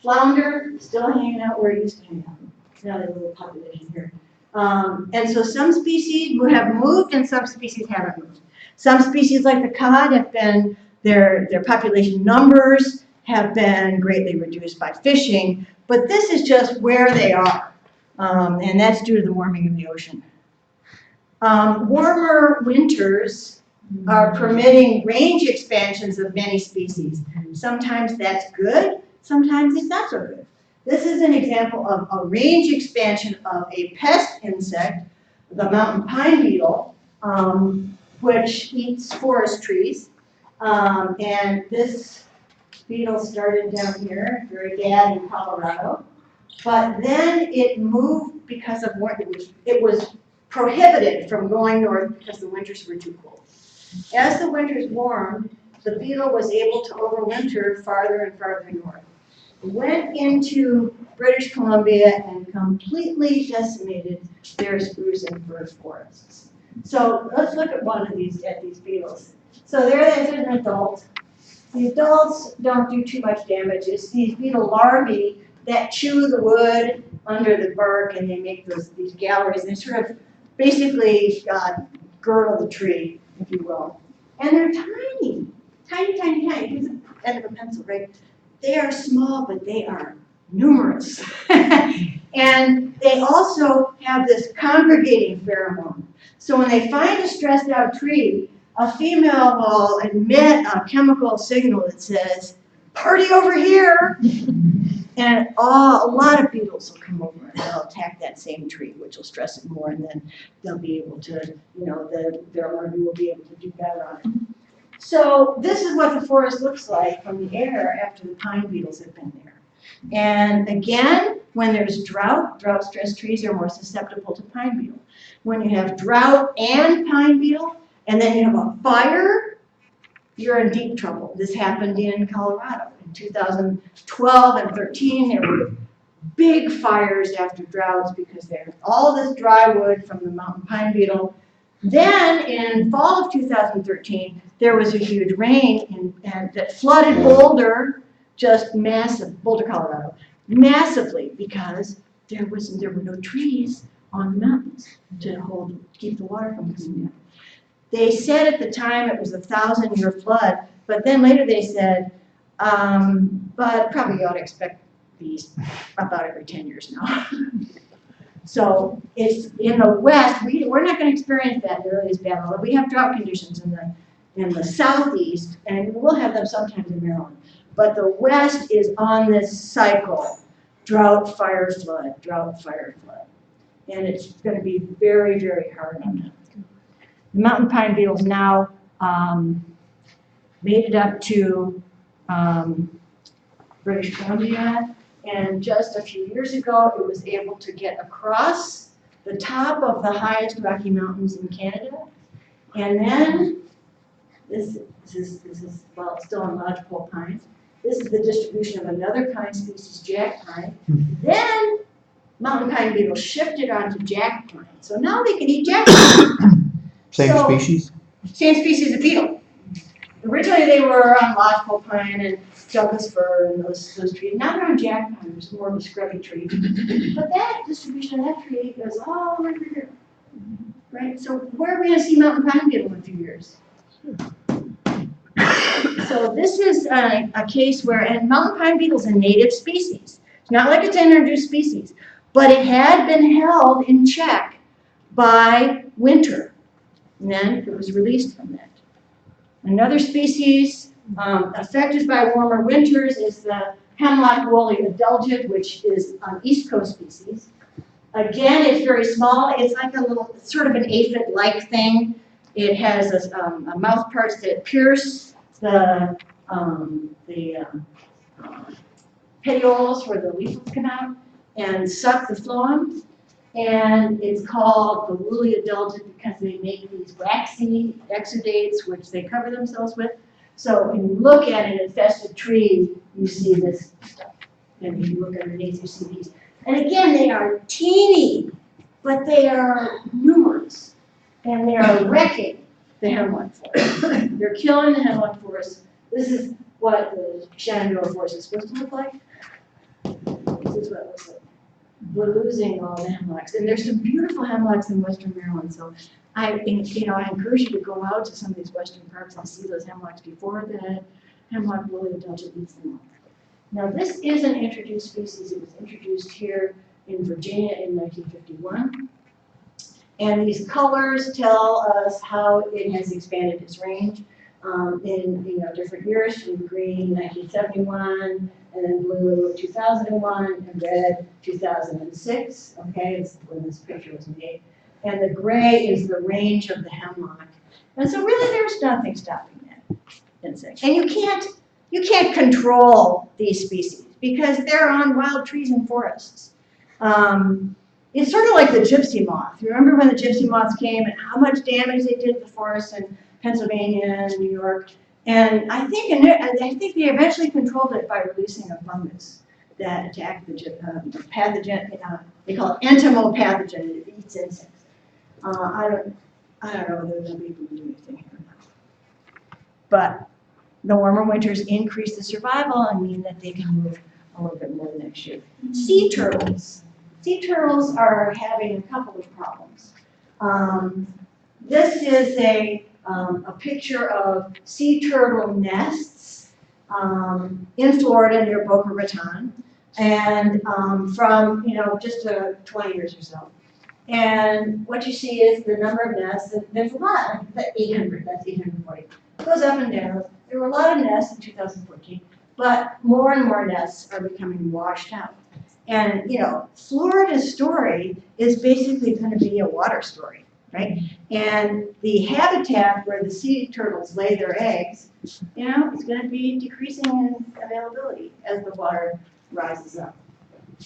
Flounder still hanging out where it used to hang out. Now there's a little population here. And so some species have moved and some species haven't moved. Some species like the cod have been, their population numbers have been greatly reduced by fishing, but this is just where they are. And that's due to the warming of the ocean. Warmer winters are permitting range expansions of many species. Sometimes that's good, sometimes it's not so good. This is an example of a range expansion of a pest insect, the mountain pine beetle, which eats forest trees. And this beetle started down here, very bad in Colorado. But then it moved because of what it was prohibited from going north because the winters were too cold. As the winters warmed, the beetle was able to overwinter farther and farther north. Went into British Columbia and completely decimated their spruce and fir forests. So let's look at one of these beetles. So there's an adult. The adults don't do too much damage. It's these beetle larvae that chew the wood under the bark and they make these galleries and they sort of basically girdle the tree, if you will. And they're tiny, tiny, tiny, tiny. Here's the end of a pencil, right? They are small, but they are numerous. And they also have this congregating pheromone. So when they find a stressed out tree, a female will emit a chemical signal that says, "Party over here." And a lot of beetles will come over and they'll attack that same tree, which will stress it more, and then they'll be able to, their larvae will be able to do better on it. So this is what the forest looks like from the air after the pine beetles have been there. And again, when there's drought-stressed trees are more susceptible to pine beetle. When you have drought and pine beetle, and then you have a fire, you're in deep trouble. This happened in Colorado. In 2012 and 13, there were big fires after droughts because there's all this dry wood from the mountain pine beetle. Then in fall of 2013, there was a huge rain and that flooded Boulder, just massive, Boulder, Colorado, massively because there were no trees on the mountains to keep the water from coming down. They said at the time it was a 1,000-year flood, but then later they said, but probably you ought to expect these about every 10 years now. So it's in the west, we're not going to experience that nearly as bad, although we have drought conditions in the southeast, and we'll have them sometimes in Maryland. But the west is on this cycle, drought, fire, flood, drought, fire, flood. And it's going to be very, very hard on them. The mountain pine beetles now made it up to British Columbia, and just a few years ago, it was able to get across the top of the highest Rocky Mountains in Canada. And then, this is well, it's still on lodgepole pines. This is the distribution of another pine species, jack pine. Then, mountain pine beetles shifted onto jack pine. So now they can eat jack pine. Same species? Same species of beetle. Originally they were on lodgepole pine and Douglas fir and those trees. Now they're on jack pine, which is more of a scrubby tree. But that distribution of that tree goes all over here. Right? So where are we going to see mountain pine beetle in a few years? So this is a case where, and mountain pine beetle is a native species. It's not like it's an introduced species, but it had been held in check by winter. And then it was released from that. Another species affected by warmer winters is the hemlock woolly adulgid, which is an East Coast species. Again, it's very small. It's like a little, sort of an aphid-like thing. It has a mouth parts that pierce the petioles where the leaflets come out and suck the phloem. And it's called the woolly adulgid because they make these waxy exudates which they cover themselves with. So when you look at an infested tree, you see this stuff. And if you look underneath, you see these. And again, they are teeny, but they are numerous. And they are wrecking the hemlock forest. They're killing the hemlock forest. This is what the Shenandoah forest is supposed to look like. This is what it looks like. We're losing all the hemlocks. And there's some beautiful hemlocks in western Maryland. So I encourage you to go out to some of these western parks and see those hemlocks before the hemlock woolly adulgid eats them all. Now this is an introduced species. It was introduced here in Virginia in 1951. And these colors tell us how it has expanded its range in different years, from green 1971, and then blue 2001, and red 2006. Okay, it's when this picture was made. And the gray is the range of the hemlock. And so really there's nothing stopping that insect. And you can't control these species because they're on wild trees and forests. It's sort of like the gypsy moth. Remember when the gypsy moths came and how much damage they did to the forests in Pennsylvania and New York? And I think they eventually controlled it by releasing a fungus that attacked the pathogen. They call it entomopathogen. It eats insects. I don't know whether they'll be able to do anything here or not. But the warmer winters increase the survival and mean that they can move a little bit more next year. Sea turtles. Sea turtles are having a couple of problems. This is a picture of sea turtle nests in Florida near Boca Raton, and from just 20 years or so. And what you see is the number of nests. And there's a lot, like 800. That's 840. It goes up and down. There were a lot of nests in 2014, but more and more nests are becoming washed out. And, Florida's story is basically going to be a water story, right? And the habitat where the sea turtles lay their eggs, is going to be decreasing in availability as the water rises up.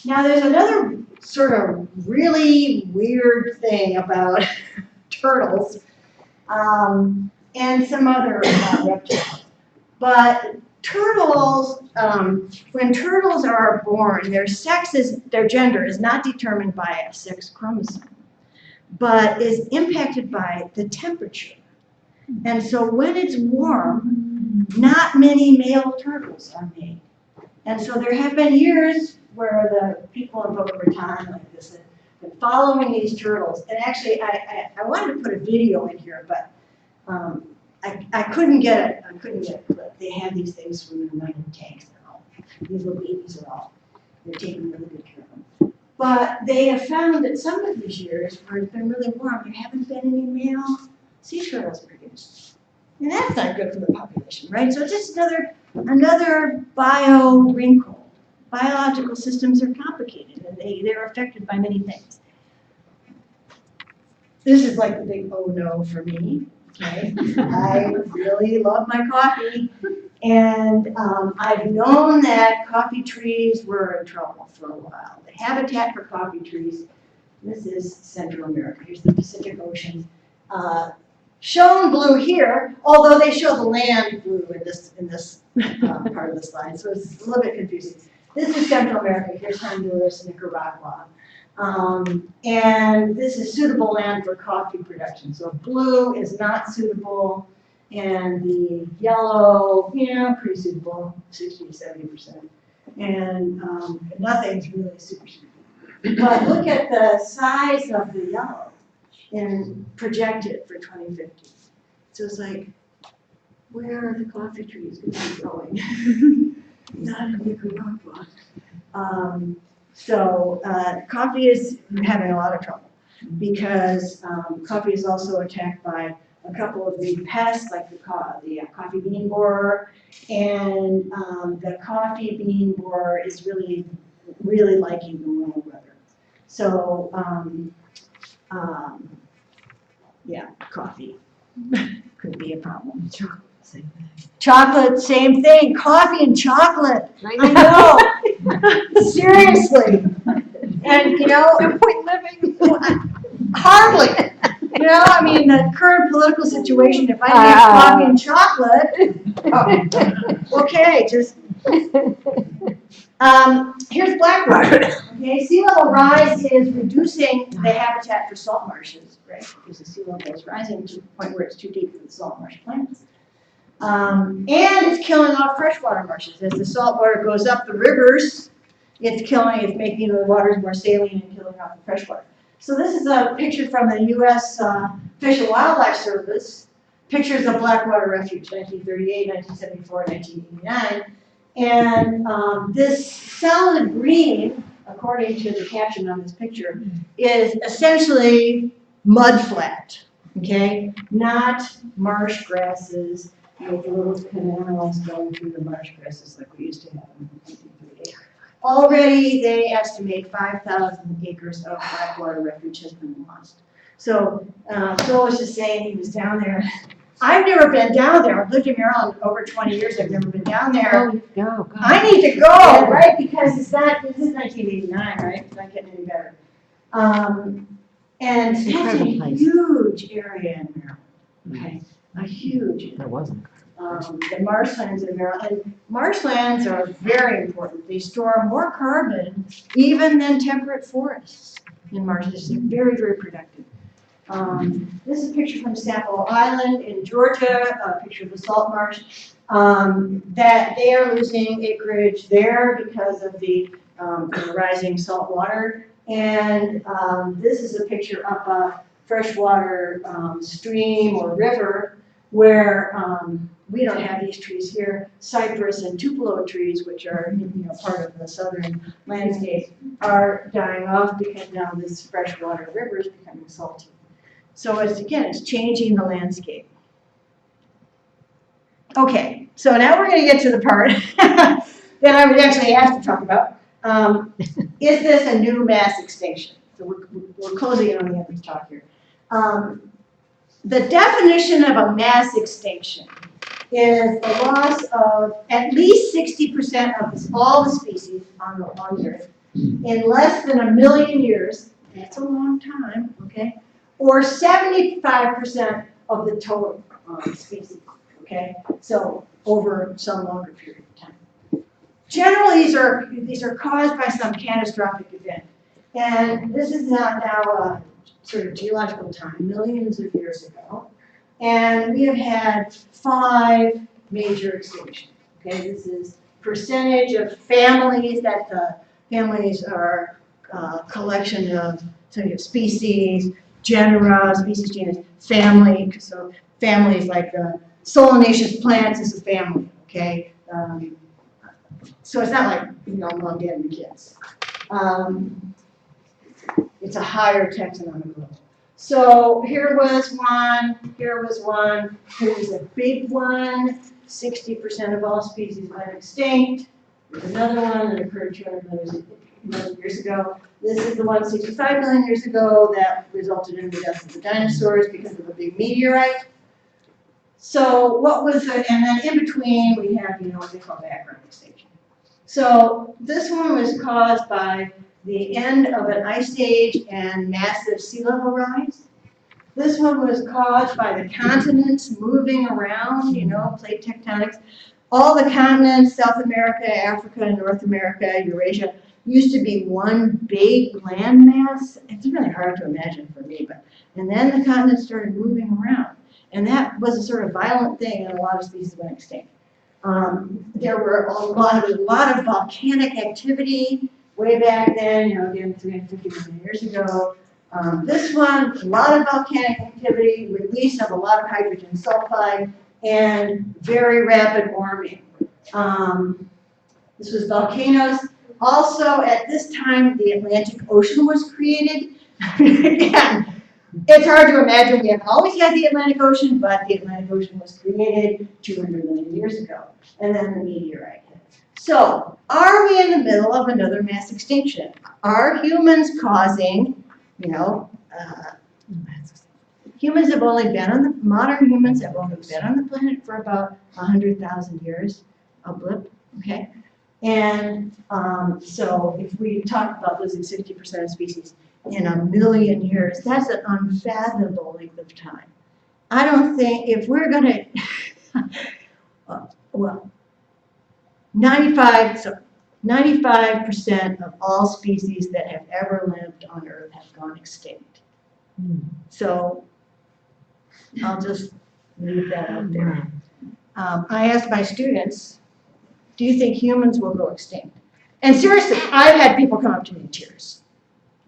Now, there's another sort of really weird thing about turtles and some other reptiles. But turtles, when turtles are born, their gender is not determined by a sex chromosome, but is impacted by the temperature. And so when it's warm, not many male turtles are made. And so there have been years where the people in Boca Raton like this have been following these turtles. And actually, I wanted to put a video in here, but I couldn't get it. But they have these things swimming around in tanks and all. These little babies are all. They're taking really good care of them. But they have found that some of these years where it's been really warm, there haven't been any male sea turtles produced. And that's not good for the population, right? So it's just another bio wrinkle. Biological systems are complicated and they're affected by many things. This is like the big oh no for me. Okay, I really love my coffee, and I've known that coffee trees were in trouble for a while. The habitat for coffee trees, this is Central America, here's the Pacific Ocean. Shown blue here, although they show the land blue in this part of the slide, so it's a little bit confusing. This is Central America, here's Honduras, Nicaragua. And this is suitable land for coffee production. So blue is not suitable, and the yellow, pretty suitable, 60 to 70%. And nothing's really super suitable. But look at the size of the yellow and projected for 2050. So it's like, where are the coffee trees going to be growing? Not in Nicaragua. So coffee is having a lot of trouble. because coffee is also attacked by a couple of big pests like the coffee bean borer, and the coffee bean borer is really liking the warmer weather. So yeah, coffee could be a problem. Chocolate, same thing. Coffee and chocolate. I know. Seriously. And you know, point living. hardly. You know, I mean, the current political situation, if I mix coffee and chocolate, okay, just. Here's Blackwater. Okay, sea level rise is reducing the habitat for salt marshes, right? Because the sea level is rising to the point where it's too deep for the salt marsh plants. And it's killing off freshwater marshes. As the salt water goes up the rivers, it's making the waters more saline and killing off the freshwater. So this is a picture from the U.S. Fish and Wildlife Service, pictures of Blackwater Refuge, 1938, 1974, 1989. And this solid green, according to the caption on this picture, is essentially mudflat, okay? Not marsh grasses with little canals going through the marsh grasses like we used to have in 1938. Already, they estimate 5,000 acres of Blackwater Refuge has been lost. So, Phil was just saying he was down there. I've never been down there. I've lived in Maryland over 20 years. I've never been down there. Go. I need to go, right? Because this is 1989, right? It's not getting any better. And that's a Incredible place. huge area in Maryland. Okay, a huge area. There wasn't. The marshlands in Maryland. And marshlands are very important. They store more carbon even than temperate forests in marshes. They're very, very productive. This is a picture from Sample Island in Georgia, a picture of the salt marsh, that they are losing acreage there because of the rising salt water. And this is a picture of a freshwater stream or river where we don't have these trees here. Cypress and tupelo trees, which are part of the southern landscape, are dying off because now this freshwater river is becoming salty. So it's changing the landscape. Okay, so now we're going to get to the part that I was actually asked to talk about. Is this a new mass extinction? So we're closing in on the end of the talk here. The definition of a mass extinction is the loss of at least 60% of all the species on the Earth in less than 1 million years. That's a long time, okay? Or 75% of the total species, okay? So over some longer period of time. Generally, these are caused by some catastrophic event. And this is now a sort of geological time, millions of years ago. And we have had 5 major extinctions, okay? This is percentage of families, that the families are a collection of species, genera, species, genus, family. So families like the solanaceous plants is a family, okay? So it's not like, mom, dad, and kids. It's a higher taxonomic level. So here was one, here was a big one, 60% of all species went extinct. There's another one that occurred 200 million years ago. This is the one 65 million years ago that resulted in the death of the dinosaurs because of a big meteorite. So what was and then in between we have, what they call background extinction. So this one was caused by the end of an ice age and massive sea level rise. This one was caused by the continents moving around, plate tectonics. All the continents, South America, Africa, North America, Eurasia, used to be one big landmass. It's really hard to imagine for me, and then the continents started moving around. And that was a sort of violent thing, and a lot of species went extinct. There were a lot of volcanic activity way back then, again, 350 million years ago. This one, a lot of volcanic activity, release of a lot of hydrogen sulfide, and very rapid warming. This was volcanoes. Also, at this time, the Atlantic Ocean was created. Again, it's hard to imagine, we haven't always had the Atlantic Ocean, but the Atlantic Ocean was created 200 million years ago, and then the meteorite hit. So, are we in the middle of another mass extinction? Are humans causing, humans have only been on the, modern humans have only been on the planet for about 100,000 years, a blip, okay? And so if we talk about losing 60% of species in a million years, that's an unfathomable length of time. I don't think, if we're gonna, well, 95% of all species that have ever lived on Earth have gone extinct. So I'll just leave that out there. I asked my students, do you think humans will go extinct? And seriously, I've had people come up to me in tears.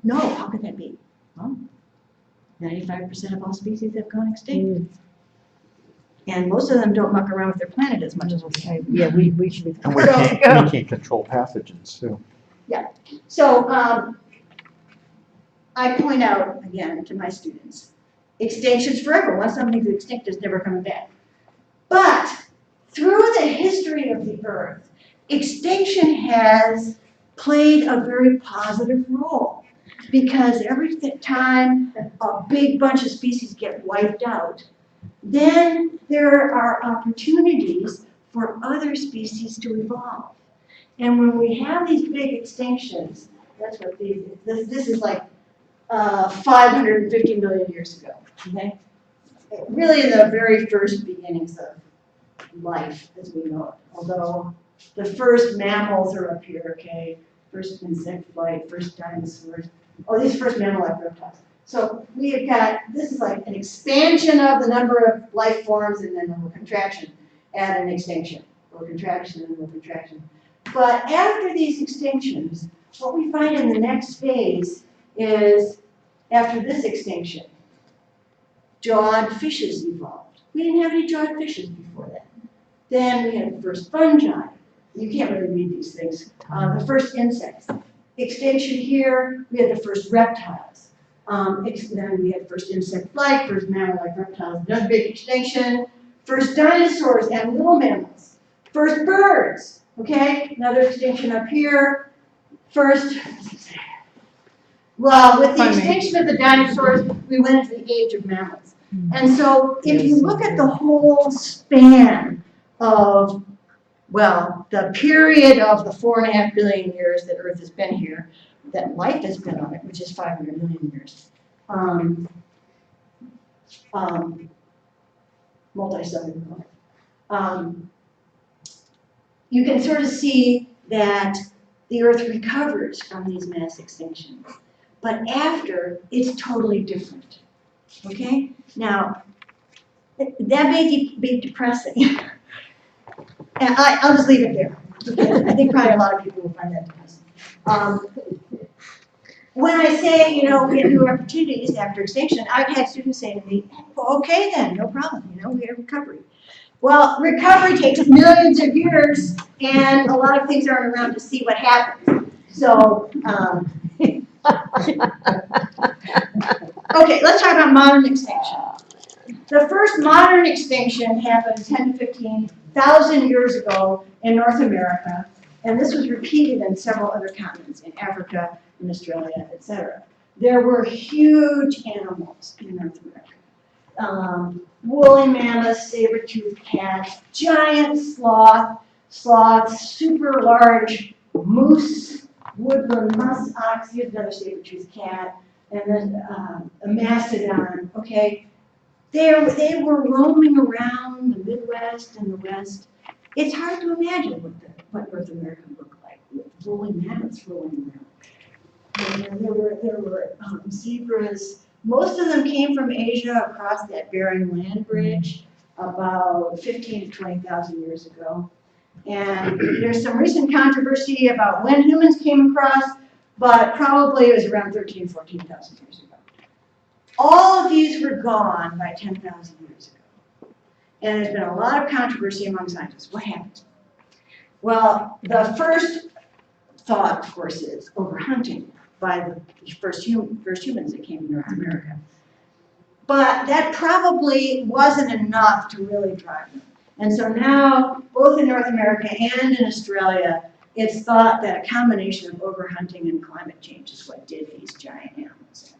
No, how could that be? Well, 95% of all species have gone extinct. And most of them don't muck around with their planet as much as we do. Yeah, we should be. And we can't control pathogens too. So I point out again to my students, extinction's forever. Once something's extinct, it's never coming back. But through the history of the Earth, extinction has played a very positive role, because every time a big bunch of species get wiped out, then there are opportunities for other species to evolve. And when we have these big extinctions, that's what this is like 550 million years ago, okay? Really the very first beginnings of life as we know it. Although the first mammals are up here, okay? First insect flight, first dinosaurs. Oh, these first mammal-like reptiles. So we have got, this is like an expansion of the number of life forms and then a little contraction and an extinction. A little contraction and a little contraction. But after these extinctions, what we find in the next phase is, after this extinction, jawed fishes evolved. We didn't have any jawed fishes before that. Then we had the first fungi. You can't really read these things. The first insects. Extinction here, we had the first reptiles. Then we had first insect flight, first mammal-like reptiles, another big extinction. First dinosaurs and little mammals. First birds, okay? Another extinction up here. First, well, with the extinction of the dinosaurs, we went into the age of mammals. And so if you look at the whole span of, well, the period of the 4.5 billion years that Earth has been here, that life has been on it, which is 500 million years. Multicellular life. You can sort of see that the Earth recovers from these mass extinctions. But after, it's totally different. Okay? Now, that may be depressing. And I'll just leave it there, because I think probably a lot of people will find that depressing. When I say, we have new opportunities after extinction, I've had students say to me, well, okay then, no problem, we have recovery. Well, recovery takes millions of years, and a lot of things aren't around to see what happens. So, okay, let's talk about modern extinction. The first modern extinction happened 10 to 15,000 years ago in North America, and this was repeated in several other continents, in Africa, in Australia, etc. There were huge animals in North America. Woolly mammoths, saber-toothed cats, giant sloths, super large moose, woodland musk ox, here's another saber-toothed cat, and then a mastodon, okay? They were roaming around the Midwest and the West. It's hard to imagine what North America looked like with woolly mammoths rolling around. And there were zebras. Most of them came from Asia across that Bering Land Bridge about 15 to 20,000 years ago. And there's some recent controversy about when humans came across, but probably it was around 13, 14,000 years ago. All of these were gone by 10,000 years ago. And there's been a lot of controversy among scientists. What happened? Well, the first thought, of course, is overhunting. by the first humans that came to North America. But that probably wasn't enough to really drive them. And so now, both in North America and in Australia, it's thought that a combination of overhunting and climate change is what did these giant animals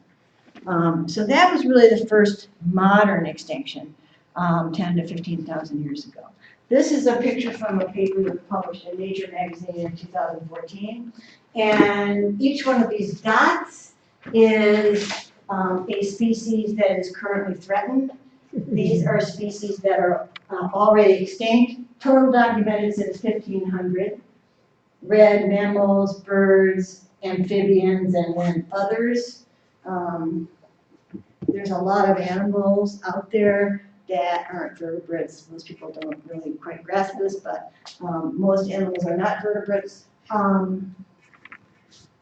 in. So that was really the first modern extinction, 10 to 15,000 years ago. This is a picture from a paper that was published in Nature magazine in 2014. And each one of these dots is a species that is currently threatened. These are species that are already extinct, total documented since 1500. Red mammals, birds, amphibians, and then others. There's a lot of animals out there that aren't vertebrates. Most people don't really quite grasp this, but most animals are not vertebrates.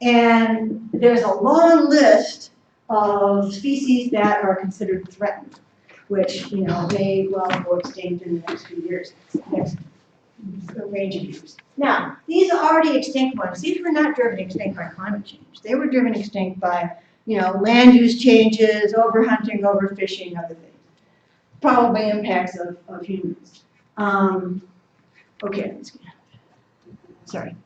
And there's a long list of species that are considered threatened, which, you know, may well go extinct in the next few years, next range of years. Now, these already extinct ones, these were not driven extinct by climate change. They were driven extinct by, you know, land use changes, overhunting, overfishing, other things. Probably impacts of humans. Okay, sorry.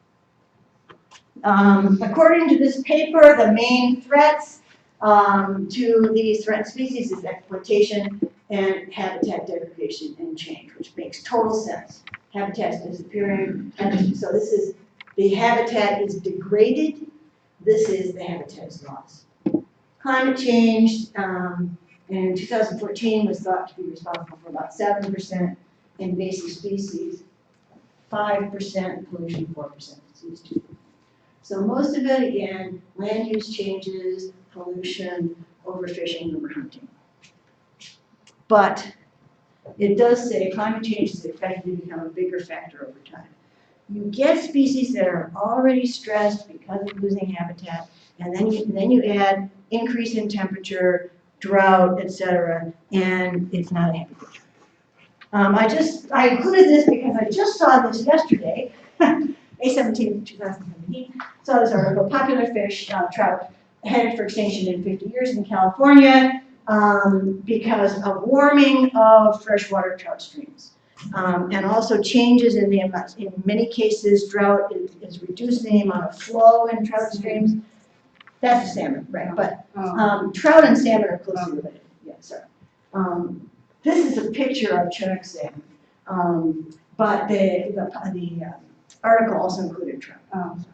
According to this paper, the main threats to these threatened species is exploitation and habitat degradation and change, which makes total sense. Habitat's disappearing, and so this is, the habitat is degraded, this is the habitat is lost. Climate change in 2014 was thought to be responsible for about 7% invasive species, 5% pollution, 4% disease too. So most of it, again, land use changes, pollution, overfishing, overhunting. But it does say climate change is expected to become a bigger factor over time. You get species that are already stressed because of losing habitat, and then you add increase in temperature, drought, etc., and it's not a happy picture. I included this because I just saw this yesterday, May 17, 2017. Saw this article, popular fish, trout, headed for extinction in 50 years in California because of warming of freshwater trout streams. And also changes in the amount, in many cases, drought is reducing the amount of flow in trout streams. That's a salmon, right? But trout and salmon are closely related. Yeah, sorry. This is a picture of Chinook salmon, but the article also included trout.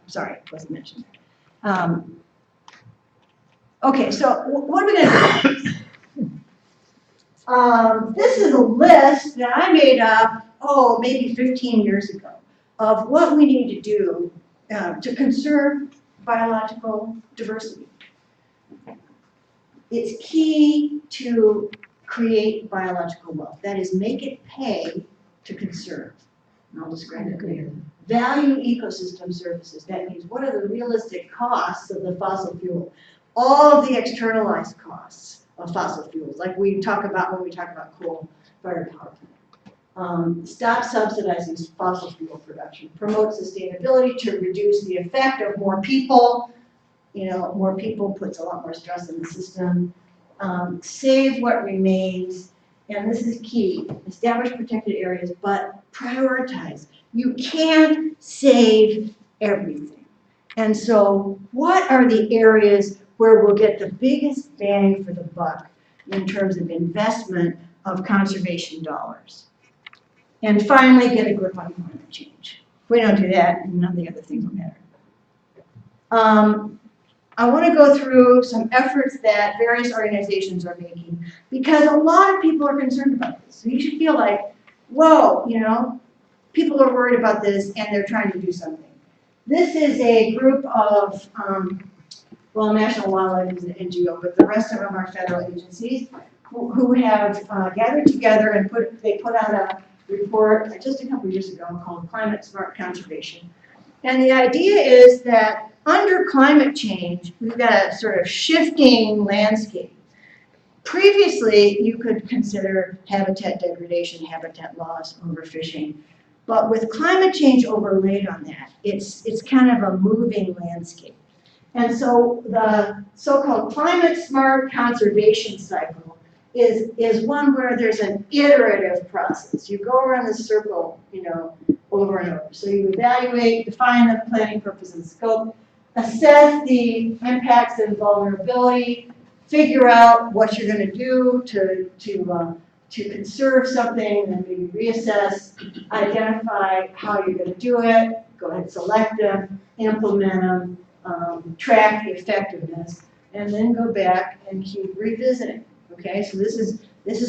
Sorry, it wasn't mentioned. Okay, so what are we going to do? This is a list that I made up, maybe 15 years ago, of what we need to do to conserve biological diversity. It's key to create biological wealth. That is, make it pay to conserve. And I'll describe it later. Value ecosystem services. That means what are the realistic costs of the fossil fuel? All of the externalized costs of fossil fuels, like we talk about when we talk about coal-fired power plant. Stop subsidizing fossil fuel production. Promote sustainability to reduce the effect of more people. You know, more people puts a lot more stress in the system. Save what remains, and this is key. Establish protected areas, but prioritize. You can't save everything. And so, what are the areas where we'll get the biggest bang for the buck in terms of investment of conservation dollars? And finally, get a grip on climate change. If we don't do that, none of the other things will matter. I want to go through some efforts that various organizations are making because a lot of people are concerned about this. So you should feel like, whoa, you know, people are worried about this and they're trying to do something. This is a group of, well, National Wildlife is an NGO, but the rest of them are federal agencies who have gathered together and put out a report just a couple of years ago called Climate Smart Conservation. And the idea is that under climate change, we've got a sort of shifting landscape. Previously, you could consider habitat degradation, habitat loss, overfishing. But with climate change overlaid on that, it's kind of a moving landscape. And so the so-called climate smart conservation cycle is one where there's an iterative process. You go around the circle, over and over. So you evaluate, define the planning purpose and scope, assess the impacts and vulnerability, figure out what you're going to do to conserve something, and maybe reassess, identify how you're going to do it, go ahead and select them, implement them, track the effectiveness, and then go back and keep revisiting. Okay, so this is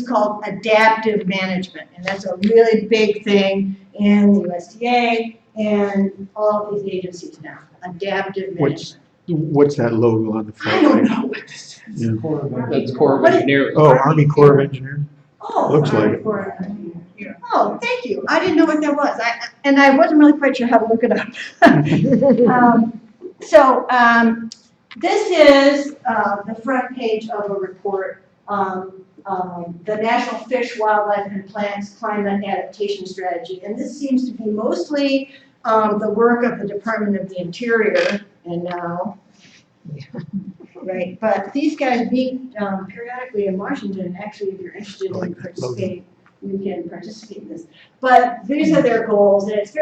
called adaptive management, and that's a really big thing in the USDA and all of these agencies now. Adaptive management. What's that logo on the front? I don't know what this is. Yeah. That's Corps of What is- Engineers. Oh, Army Corps of Engineers? Oh, Looks like it. Oh, thank you. I didn't know what that was. And I wasn't really quite sure how to look it up. This is the front page of a report, the National Fish, Wildlife, and Plants Climate Adaptation Strategy. And this seems to be mostly the work of the Department of the Interior, and now, right? But these guys meet periodically in Washington, and actually, if you're interested in participating, you can participate in this. But these are their goals, and it's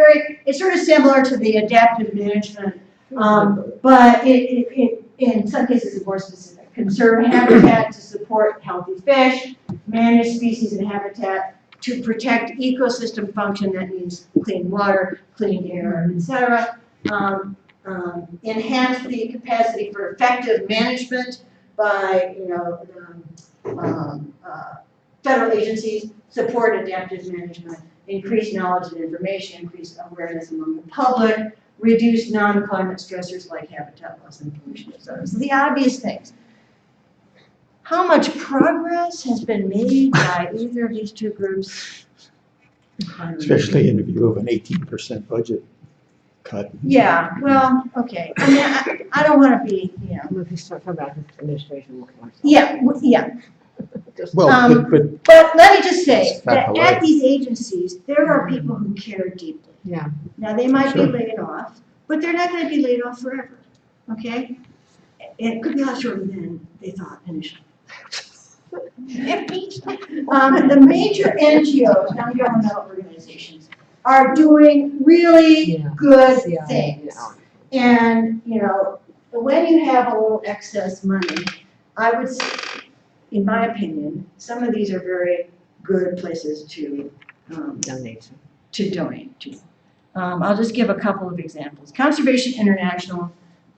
sort of similar to the adaptive management, but it in some cases is more specific. Conserve habitat to support healthy fish, manage species and habitat to protect ecosystem function, that means clean water, clean air, etc. Enhance the capacity for effective management by, federal agencies, support adaptive management, increase knowledge and information, increase awareness among the public, reduce non-climate stressors like habitat loss and pollution, etc. So the obvious things. How much progress has been made by either of these two groups? Especially in view of an 18% budget cut. Yeah, well, okay. I mean, I don't want to be, If you start talking about this administration working on something. yeah. Well, but But let me just say It's not that the at way. these agencies, there are people who care deeply. Yeah. Now, they might be Sure. laid off, but they're not going to be laid off forever, okay? It could be a lot shorter than they thought initially. The major NGOs, non-governmental organizations, are doing really Yeah. good Yeah. things. Yeah. And, when you have a little excess money, I would say, in my opinion, some of these are very good places to Donation. donate to. I'll just give a couple of examples. Conservation International,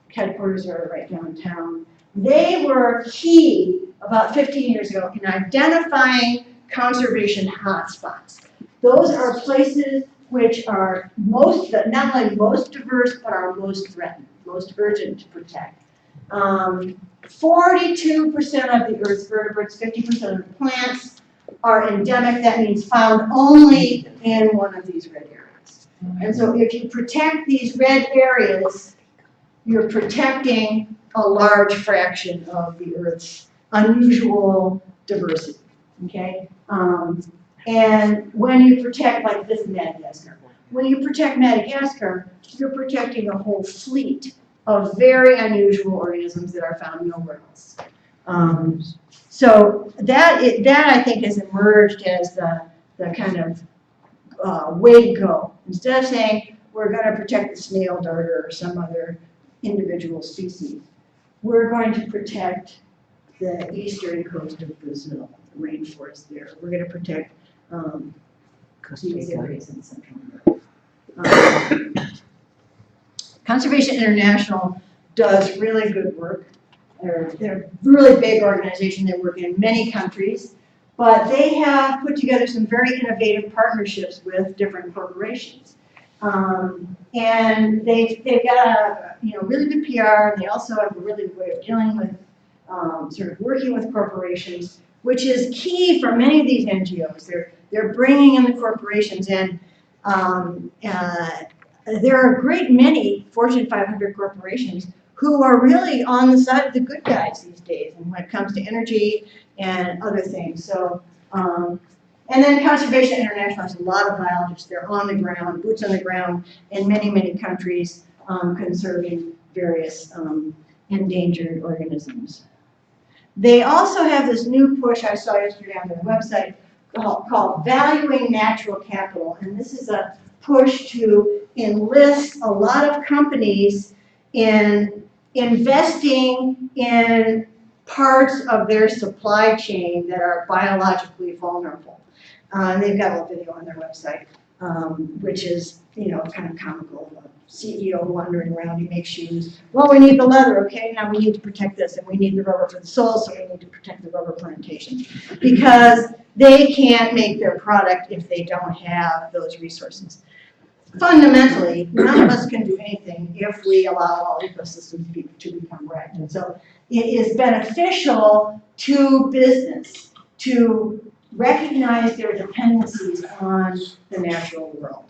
headquarters are right downtown. They were key about 15 years ago in identifying conservation hotspots. Those are places which are not only most diverse, but are most threatened, most urgent to protect. 42% of the Earth's vertebrates, 50% of the plants are endemic. That means found only in one of these red areas. And so if you protect these red areas, you're protecting a large fraction of the Earth's unusual diversity, okay? And when you protect, like this is Madagascar, when you protect Madagascar, you're protecting a whole fleet of very unusual organisms that are found nowhere else. So that I think has emerged as the kind of way to go. Instead of saying we're going to protect the snail darter or some other individual species, we're going to protect the eastern coast of Brazil, the rainforest there. We're going to protect these areas in Central America. Conservation International does really good work. They're a really big organization. They work in many countries, but they have put together some very innovative partnerships with different corporations. And they've got a really good PR, and they also have a really good way of dealing with sort of working with corporations, which is key for many of these NGOs. They're bringing in the corporations in. There are a great many Fortune 500 corporations who are really on the side of the good guys these days, and when it comes to energy and other things. So, and then Conservation International has a lot of biologists. They're on the ground, boots on the ground in many, many countries, conserving various endangered organisms. They also have this new push I saw yesterday on their website called Valuing Natural Capital. And this is a push to enlist a lot of companies in investing in parts of their supply chain that are biologically vulnerable. And they've got a video on their website, which is, kind of comical. A CEO wandering around, he makes shoes. Well, we need the leather, okay, now we need to protect this, and we need the rubber for the soles, so we need to protect the rubber plantation. Because they can't make their product if they don't have those resources. Fundamentally, none of us can do anything if we allow all ecosystems to become wrecked. And so it is beneficial to business to recognize their dependencies on the natural world.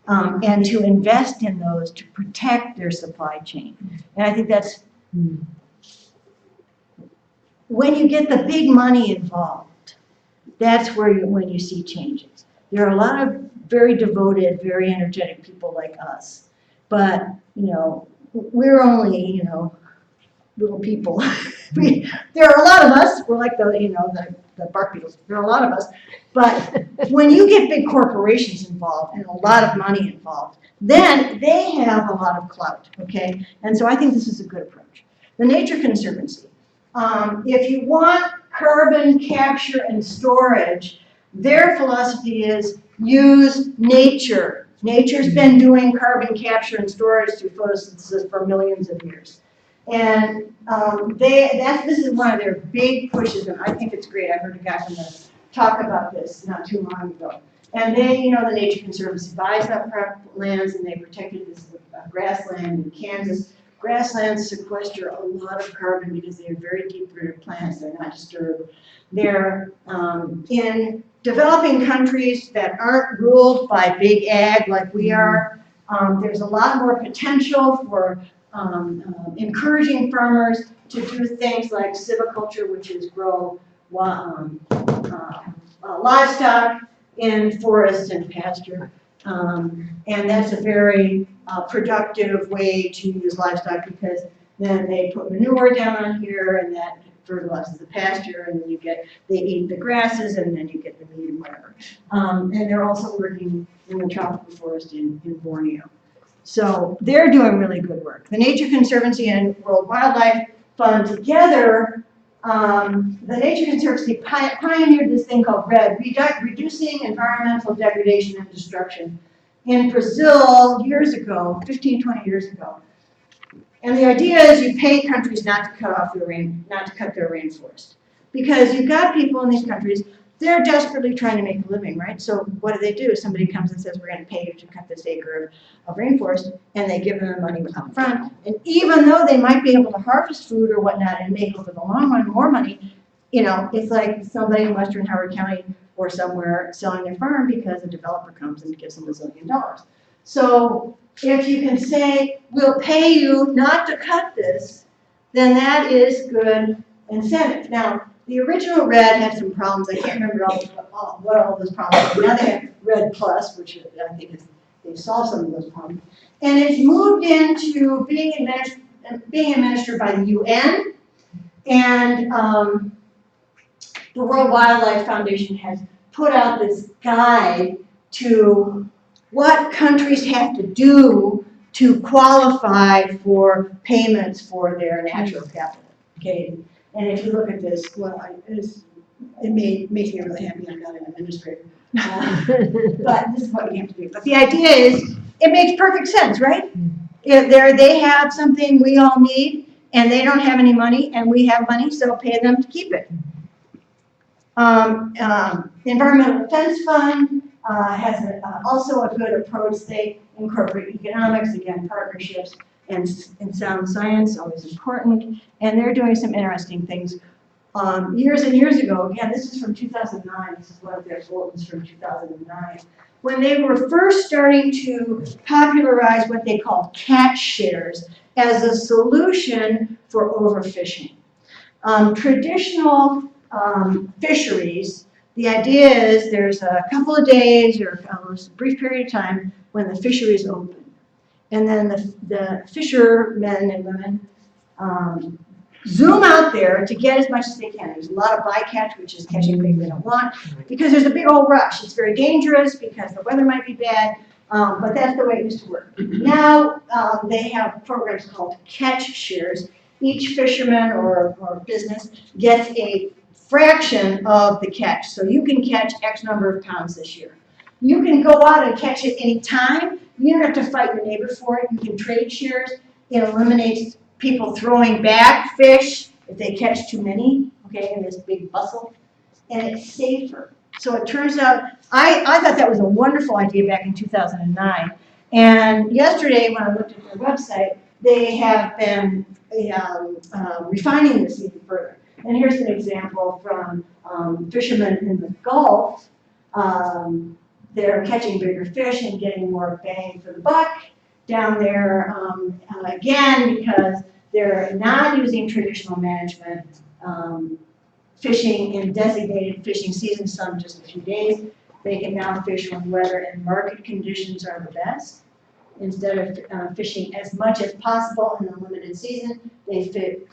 And to invest in those to protect their supply chain. And I think that's, when you get the big money involved, that's when you see changes. There are a lot of very devoted, very energetic people like us, but, we're only, little people. There are a lot of us, we're like the bark beetles, there are a lot of us, but when you get big corporations involved and a lot of money involved, then they have a lot of clout, okay? And so I think this is a good approach. The Nature Conservancy, if you want carbon capture and storage, their philosophy is use nature. Nature's been doing carbon capture and storage through photosynthesis for millions of years. And this is one of their big pushes, and I think it's great. I heard a guy from the talk about this not too long ago. And they, the Nature Conservancy buys up lands and they protected this grassland in Kansas. Grasslands sequester a lot of carbon because they are very deep-rooted plants. They're not disturbed. They're in developing countries that aren't ruled by big ag like we are. There's a lot more potential for encouraging farmers to do things like silviculture, which is grow livestock in forests and pasture. And that's a very productive way to use livestock because then they put manure down on here and that fertilizes the pasture and then they eat the grasses and then you get the meat and whatever. And they're also working in the tropical forest in Borneo. So they're doing really good work. The Nature Conservancy and World Wildlife Fund together, the Nature Conservancy pioneered this thing called RED, Reducing Environmental Degradation and Destruction, in Brazil years ago, 15, 20 years ago. And the idea is you pay countries not to cut their rainforest. Because you've got people in these countries, they're desperately trying to make a living, right? So what do? Somebody comes and says, we're going to pay you to cut this acre of rainforest, and they give them the money up front. And even though they might be able to harvest food or whatnot and make over the long run more money, it's like somebody in Western Howard County or somewhere selling their farm because a developer comes and gives them $1 zillion. So if you can say, we'll pay you not to cut this, then that is good incentive. Now, the original RED had some problems. I can't remember what all those problems were. Now they have RED Plus, which I think they've solved some of those problems. And it's moved into being administered by the UN. And the World Wildlife Foundation has put out this guide to what countries have to do to qualify for payments for their natural capital. Okay. And if you look at this, well, it makes me really happy I'm not an administrator. But this is what you have to do. But the idea is, it makes perfect sense, right? If they have something we all need, and they don't have any money, and we have money, so pay them to keep it. The Environmental Defense Fund has also a good approach. They incorporate economics, again, partnerships, and sound science, always important. And they're doing some interesting things. Years and years ago, again, this is from 2009, this is one of their bulletins from 2009, when they were first starting to popularize what they called catch shares as a solution for overfishing. Traditional fisheries, the idea is there's a couple of days or a brief period of time when the fishery is open. And then the fishermen and women zoom out there to get as much as they can. There's a lot of bycatch, which is catching things they don't want, because there's a big old rush. It's very dangerous because the weather might be bad, but that's the way it used to work. Now they have programs called catch shares. Each fisherman or business gets a fraction of the catch. So you can catch X number of pounds this year. You can go out and catch it anytime. You don't have to fight your neighbor for it. You can trade shares. It eliminates people throwing back fish if they catch too many, okay, in this big bustle. And it's safer. So it turns out, I thought that was a wonderful idea back in 2009. And yesterday when I looked at their website, they have been refining this even further. And here's an example from fishermen in the Gulf. They're catching bigger fish and getting more bang for the buck down there, again, because they're not using traditional management, fishing in designated fishing seasons, some just a few days. They can now fish when weather and market conditions are the best. Instead of fishing as much as possible in a limited season, they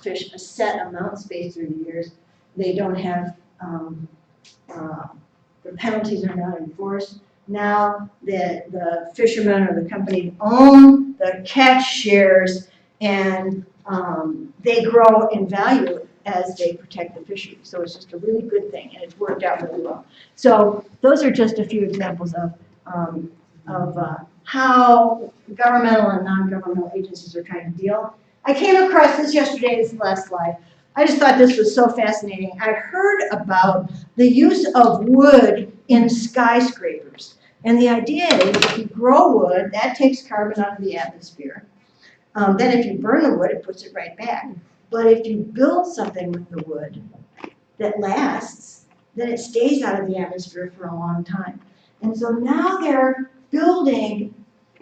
fish a set amount spaced through the years. They don't have, the penalties are not enforced. Now the fishermen or the company own the catch shares, and they grow in value as they protect the fishery. So it's just a really good thing, and it's worked out really well. So those are just a few examples of how governmental and non-governmental agencies are trying to deal. I came across this yesterday, this last slide. I just thought this was so fascinating. I heard about the use of wood in skyscrapers. And the idea is if you grow wood, that takes carbon out of the atmosphere. Then if you burn the wood, it puts it right back. But if you build something with the wood that lasts, then it stays out of the atmosphere for a long time. And so now they're building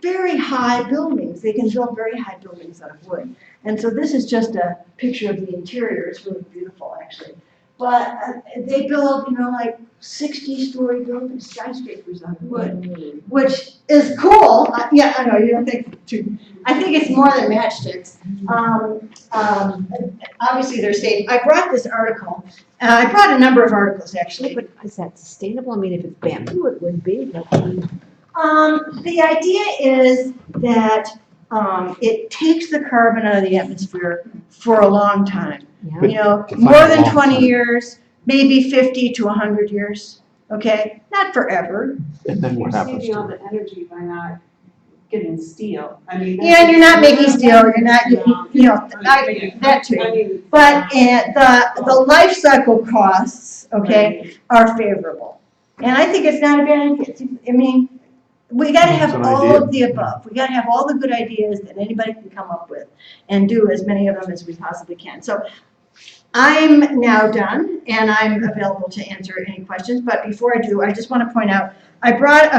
very high buildings. They can build very high buildings out of wood. And so this is just a picture of the interior. It's really beautiful, actually. But they build, like 60-story buildings, skyscrapers out of wood, which is cool. Yeah, I know, you don't think too. I think it's more than matchsticks. Obviously, they're safe. I brought this article. I brought a number of articles, actually. But is that sustainable? I mean, if it's bamboo, it would be, but The idea is that it takes the carbon out of the atmosphere for a long time. yeah. More than 20 years, maybe 50 to 100 years, okay? Not forever. And then what You're happens saving to all it? the energy by not getting steel. I mean. Yeah, and you're not making steel, you're not, that too. I mean. But the life cycle costs, okay, are favorable. And I think it's not a bad idea. I mean, we gotta have It's an all idea. of the above. We gotta have all the good ideas that anybody can come up with and do as many of them as we possibly can. So I'm now done and I'm available to answer any questions. But before I do, I just want to point out, I brought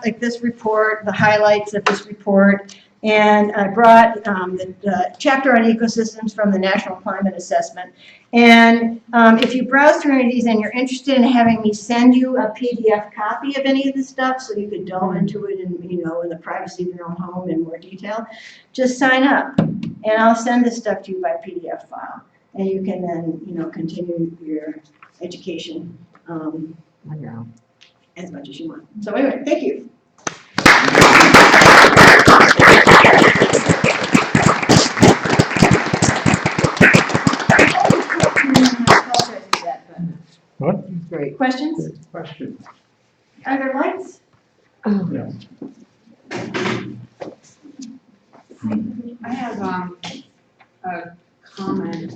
like this report, the highlights of this report, and I brought the chapter on ecosystems from the National Climate Assessment. And if you browse through any of these and you're interested in having me send you a PDF copy of any of this stuff so you could delve into it in, in the privacy of your own home in more detail, just sign up and I'll send this stuff to you by PDF file. And you can then, continue your education as much as you want. So anyway, thank you. What? Great. Questions? Question. Are there lights? Yeah. I have a comment.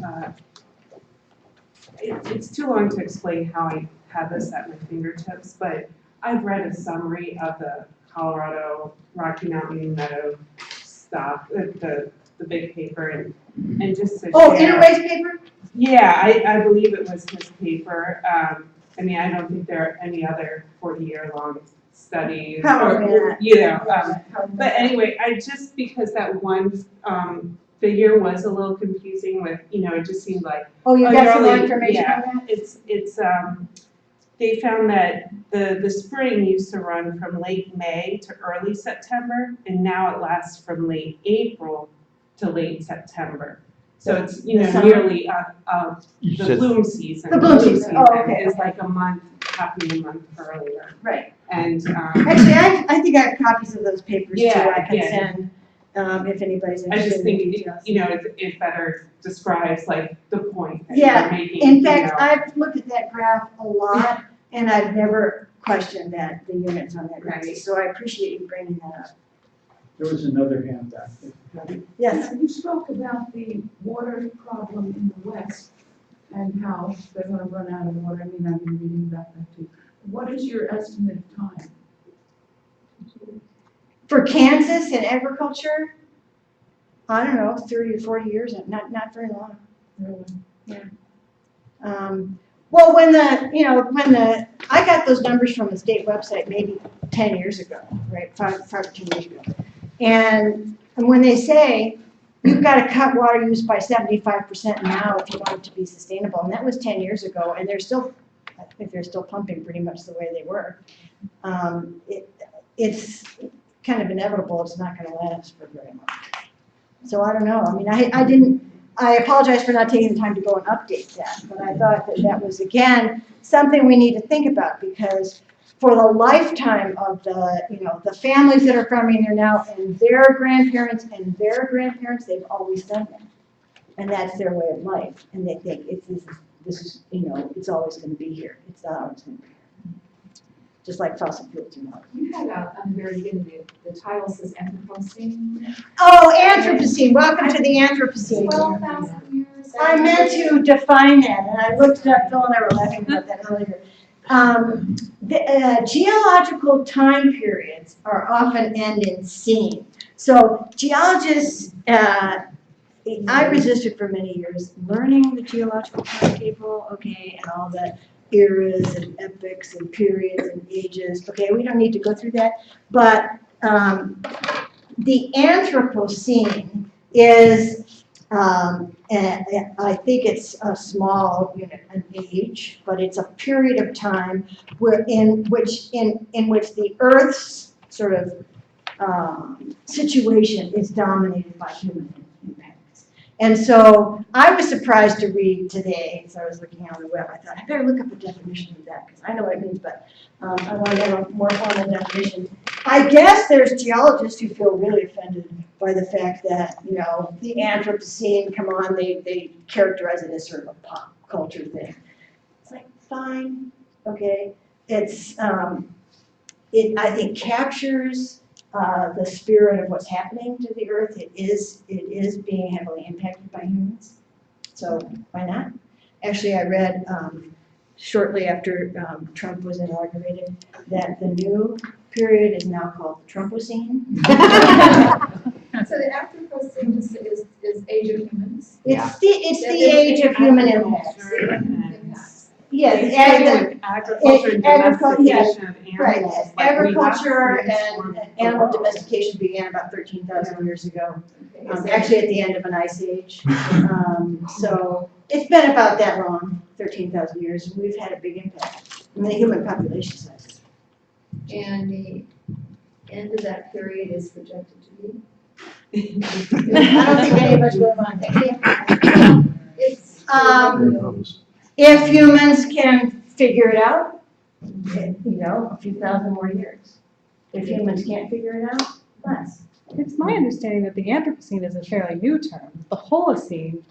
It's too long to explain how I have this at my fingertips, but I've read a summary of the Colorado Rocky Mountain Meadow stuff, the big paper, and just to Oh, share. interwaste paper? Yeah, I believe it was his paper. I mean, I don't think there are any other 40-year-long studies. Probably not. But anyway, just because that one figure was a little confusing with, it just seemed like. Oh, you got some more really- information yeah, on that? It's they found that the spring used to run from late May to early September, and now it lasts from late April to late September. So it's, The summer? nearly, You the said- bloom season. The bloom season. Oh, okay, Is okay. like a month, happening a month earlier. Right. And, Actually, I think I have copies of those papers too, Yeah, I can yeah. send, if anybody's I interested just in the think, details. it better describes like the point that Yeah, you're making. In fact, I've looked at that graph a lot, and I've never questioned that, the units on that graph, Right. so I appreciate you bringing that up. There was another hand back there. Yes, You spoke about the water problem in the west and how they're gonna run out of water. I mean, I've been reading about that too. What is your estimate of time? for Kansas and agriculture, I don't know, 30 or 40 years, not very long. Well, when I got those numbers from the state website maybe 10 years ago, right, five or 10 years ago. And when they say, you've got to cut water use by 75% now if you want it to be sustainable, and that was 10 years ago, and they're still, I think they're still pumping pretty much the way they were. It's kind of inevitable it's not going to last for very long. So I don't know, I mean, I apologize for not taking the time to go and update that, but I thought that was, again, something we need to think about, because for the lifetime of the families that are farming there now, and their grandparents, they've always done that. And that's their way of life, and they think this is, it's always gonna be here, it's not always gonna be here. Just like fossil fuels, You had on the very beginning, the title says Anthropocene. Oh, Anthropocene, welcome to the Anthropocene. 12,000 years. I meant to define that, and I looked it up, Phil and I were laughing about that earlier. The geological time periods are often end in scene. So geologists, I resisted for many years learning the geological timetable, okay, and all the eras and epochs and periods and ages. Okay, we don't need to go through that, but the Anthropocene is, and I think it's a small unit, an age, but it's a period of time in which the Earth's sort of situation is dominated by human impacts. And so I was surprised to read today, as I was looking on the web, I thought, I better look up a definition of that, because I know what it means, but I want to have a more formal definition. I guess there's geologists who feel really offended by the fact that, the Anthropocene, come on, they characterize it as sort of a pop culture thing. It's like, fine, okay. It's, I think captures the spirit of what's happening to the earth. It is being heavily impacted by humans. So why not? Actually, I read shortly after Trump was inaugurated that the new period is now called the Trumpocene. So the Anthropocene is age of humans. It's the age of human impacts. Yes, Agriculture and domestication of right. animals. like we have Agriculture since and we're- animal domestication began about 13,000 years ago. Actually, at the end of an ice age. So it's been about that long, 13,000 years, and we've had a big impact. I mean, the human population size. And the end of that period is projected to be? I don't think any of us really want to think it. It's. If humans can figure it out, a few thousand more years. If humans can't figure it out, less. It's my understanding that the Anthropocene is a fairly new term. The Holocene.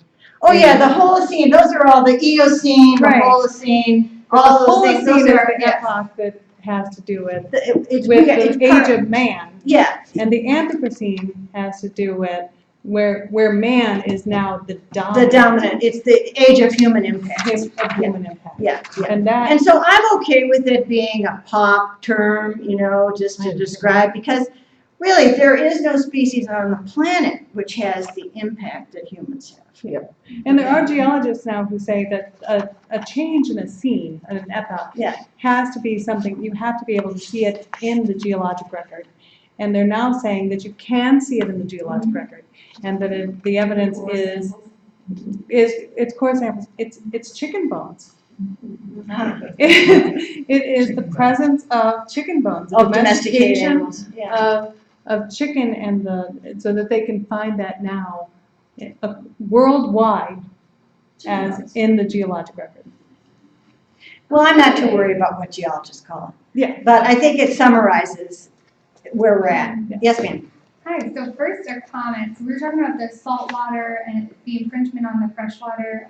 Oh yeah, the Holocene, those are all the Eocene, the Right. Holocene, all those things, The those Holocene is are, the yes. epoch that has to do with It's the age current. of man. Yeah, And the Anthropocene has to do with where man is now the the dominant, it's the age of human impact. human impact. Yeah, yeah. And that, And so I'm okay with it being a pop term, just to describe, because really, there is no species on the planet which has the impact that humans have. and there are geologists now who say that a change in a scene, an epoch, Yeah. has to be something, you have to be able to see it in the geologic record. And they're now saying that you can see it in the geologic record, and that the evidence is it's core samples, it's chicken bones. It is the presence of chicken bones, Of domesticated domestication animals, yeah. of chicken, and so that they can find that now worldwide as in the geologic record. Well, I'm not too worried about what geologists call it. Yeah. But I think it summarizes where we're at. Yes, ma'am. Hi, so first our comments. We were talking about the saltwater and the infringement on the freshwater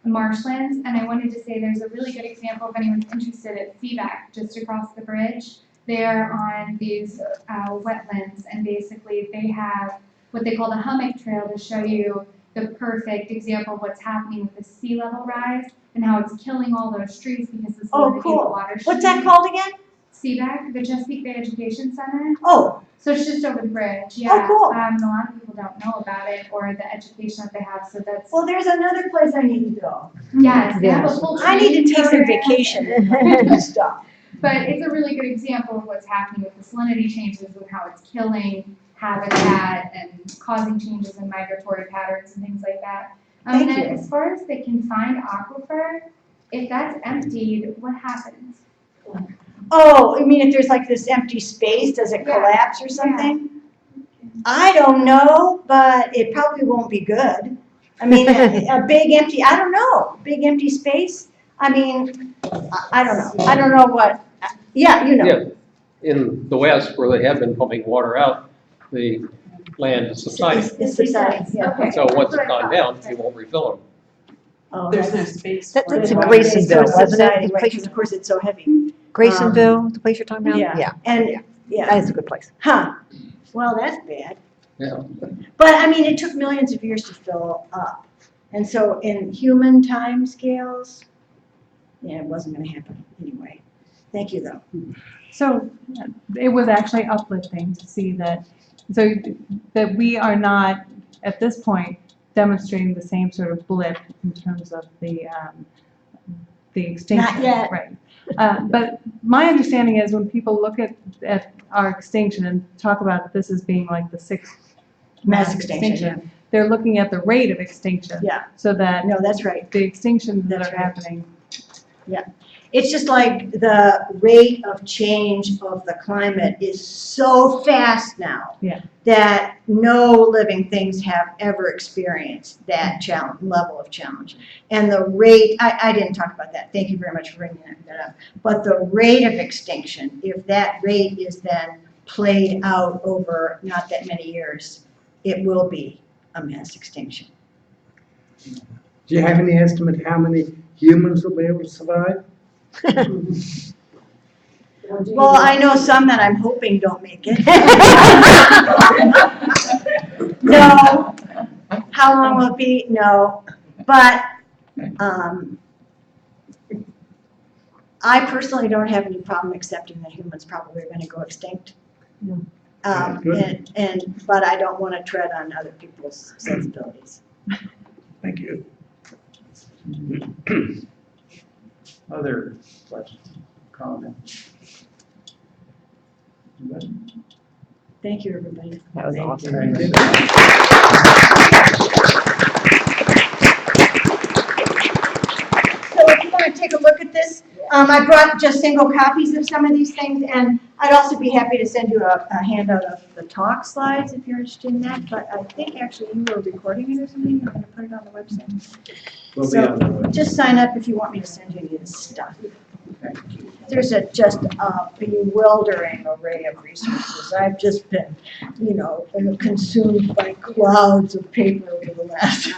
marshlands, and I wanted to say there's a really good example if anyone's interested at Seaback, just across the bridge. They're on these wetlands, and basically they have what they call the hummock trail to show you the perfect example of what's happening with the sea level rise and how it's killing all those trees because the Oh, salinity cool. of the water. What's that called again? Seaback, the Chesapeake Bay Education Center. Oh, So it's just over the bridge, yeah. cool. And a lot of people don't know about it or the education that they have, so that's, well, there's another place I need to go. yes, they have a full I need to training take some program. vacation and stuff. But it's a really good example of what's happening with the salinity changes and how it's killing habitat and causing changes in migratory patterns and things like that. Thank And then you. as far as the confined aquifer, if that's emptied, what happens? Oh, you mean if there's like this empty space, does it Yeah. collapse or something? I don't know, but it probably won't be good. I mean, a big empty, I don't know, big empty space. I mean, I don't know. I don't know what, yeah, you know. Yeah, in the west where they have been pumping water out, the land is subsiding. It's subsiding, yeah. Okay. So once That's what it's I gone thought. down, you won't refill them. Oh, There's no that's- space. That's for in it. Graysonville, So it's wasn't it? subsiding, The right, place 'cause of course it's so heavy. Graysonville, the place you're talking about? Yeah. And, That yeah, is a good place. huh, well, that's bad. Yeah. But I mean, it took millions of years to fill up. And so in human time scales, yeah, it wasn't gonna happen anyway. Thank you though. So it was actually uplifting to see that, so that we are not, at this point, demonstrating the same sort of blip in terms of the extinction. Not yet. Right. But my understanding is when people look at our extinction and talk about this as being like the sixth Mass extinction, they're looking at the rate of extinction. yeah. So that No, that's right. the extinctions that That's are right. happening. It's just like the rate of change of the climate is so fast now. Yeah. That no living things have ever experienced that level of challenge. And the rate, I didn't talk about that, thank you very much for bringing that up. But the rate of extinction, if that rate is then played out over not that many years, it will be a mass extinction. Do you have any estimate how many humans will be able to survive? Well, I know some that I'm hoping don't make it. No. How long will it be? No. But, I personally don't have any problem accepting that humans probably are gonna go extinct. Good. But I don't wanna tread on other people's sensibilities. Thank you. Other questions, comments? Good? Thank you, everybody. That was awesome. Thank you. So if you want to take a look at this, I brought just single copies of some of these things, and I'd also be happy to send you a handout of the talk slides if you're interested in that, but I think actually you were recording it or something, you're going to put it on the website. We'll be So on the website. just sign up if you want me to send you any of this stuff. There's just a bewildering array of resources. I've just been, consumed by clouds of paper over the last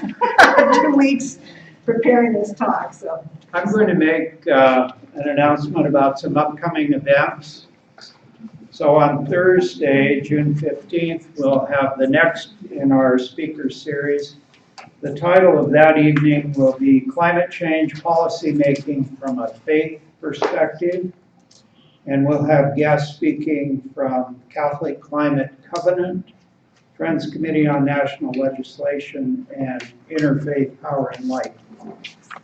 2 weeks preparing this talk, so. I'm going to make an announcement about some upcoming events. So on Thursday, June 15th, we'll have the next in our speaker series. The title of that evening will be Climate Change Policy Making from a Faith Perspective. And we'll have guests speaking from Catholic Climate Covenant, Friends Committee on National Legislation, and Interfaith Power and Light.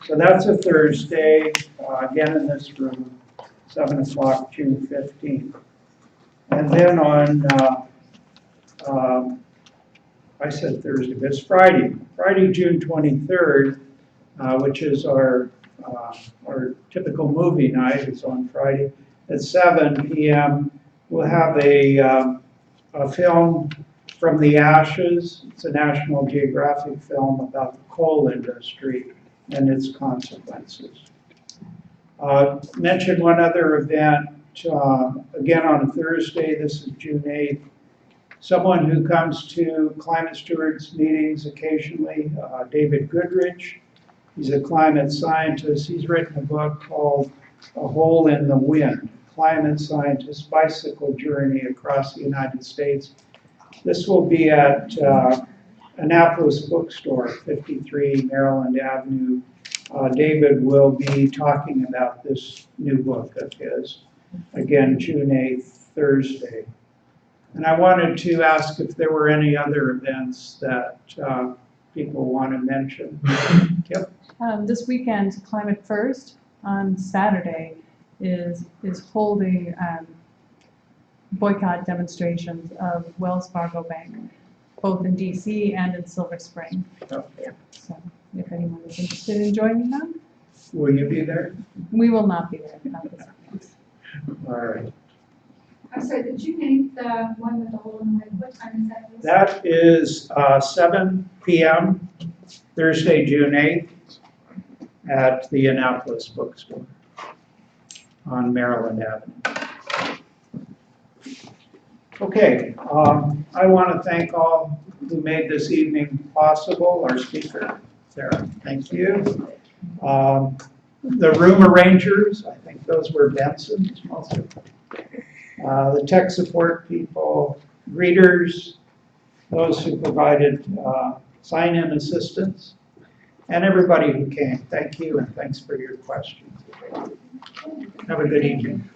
So that's a Thursday, again in this room, 7 o'clock, June 15th. And then on, I said Thursday, but it's Friday, June 23rd, which is our typical movie night. It's on Friday at 7 p.m. We'll have a film From the Ashes. It's a National Geographic film about the coal industry and its consequences. Mention one other event, again on Thursday, this is June 8th. Someone who comes to climate stewards meetings occasionally, David Goodrich. He's a climate scientist. He's written a book called A Hole in the Wind, Climate Scientist's Bicycle Journey Across the United States. This will be at Annapolis Bookstore, 53 Maryland Avenue. David will be talking about this new book of his, again, June 8th, Thursday. And I wanted to ask if there were any other events that people want to mention. Yep. This weekend, Climate First on Saturday is holding boycott demonstrations of Wells Fargo Bank, both in DC and in Silver Spring. Okay. So if anyone is interested in joining them, Will you be there? we will not be there. Not this weekend. All right. I'm sorry, the June 8th, one with the hole in the wind, what time is that? That is 7 p.m. Thursday, June 8th at the Annapolis Bookstore on Maryland Avenue. Okay, I want to thank all who made this evening possible. Our speaker, Sara, thank you. The room arrangers, I think those were Benson's also. The tech support people, greeters, those who provided sign-in assistance, and everybody who came. Thank you, and thanks for your questions. Have a good evening.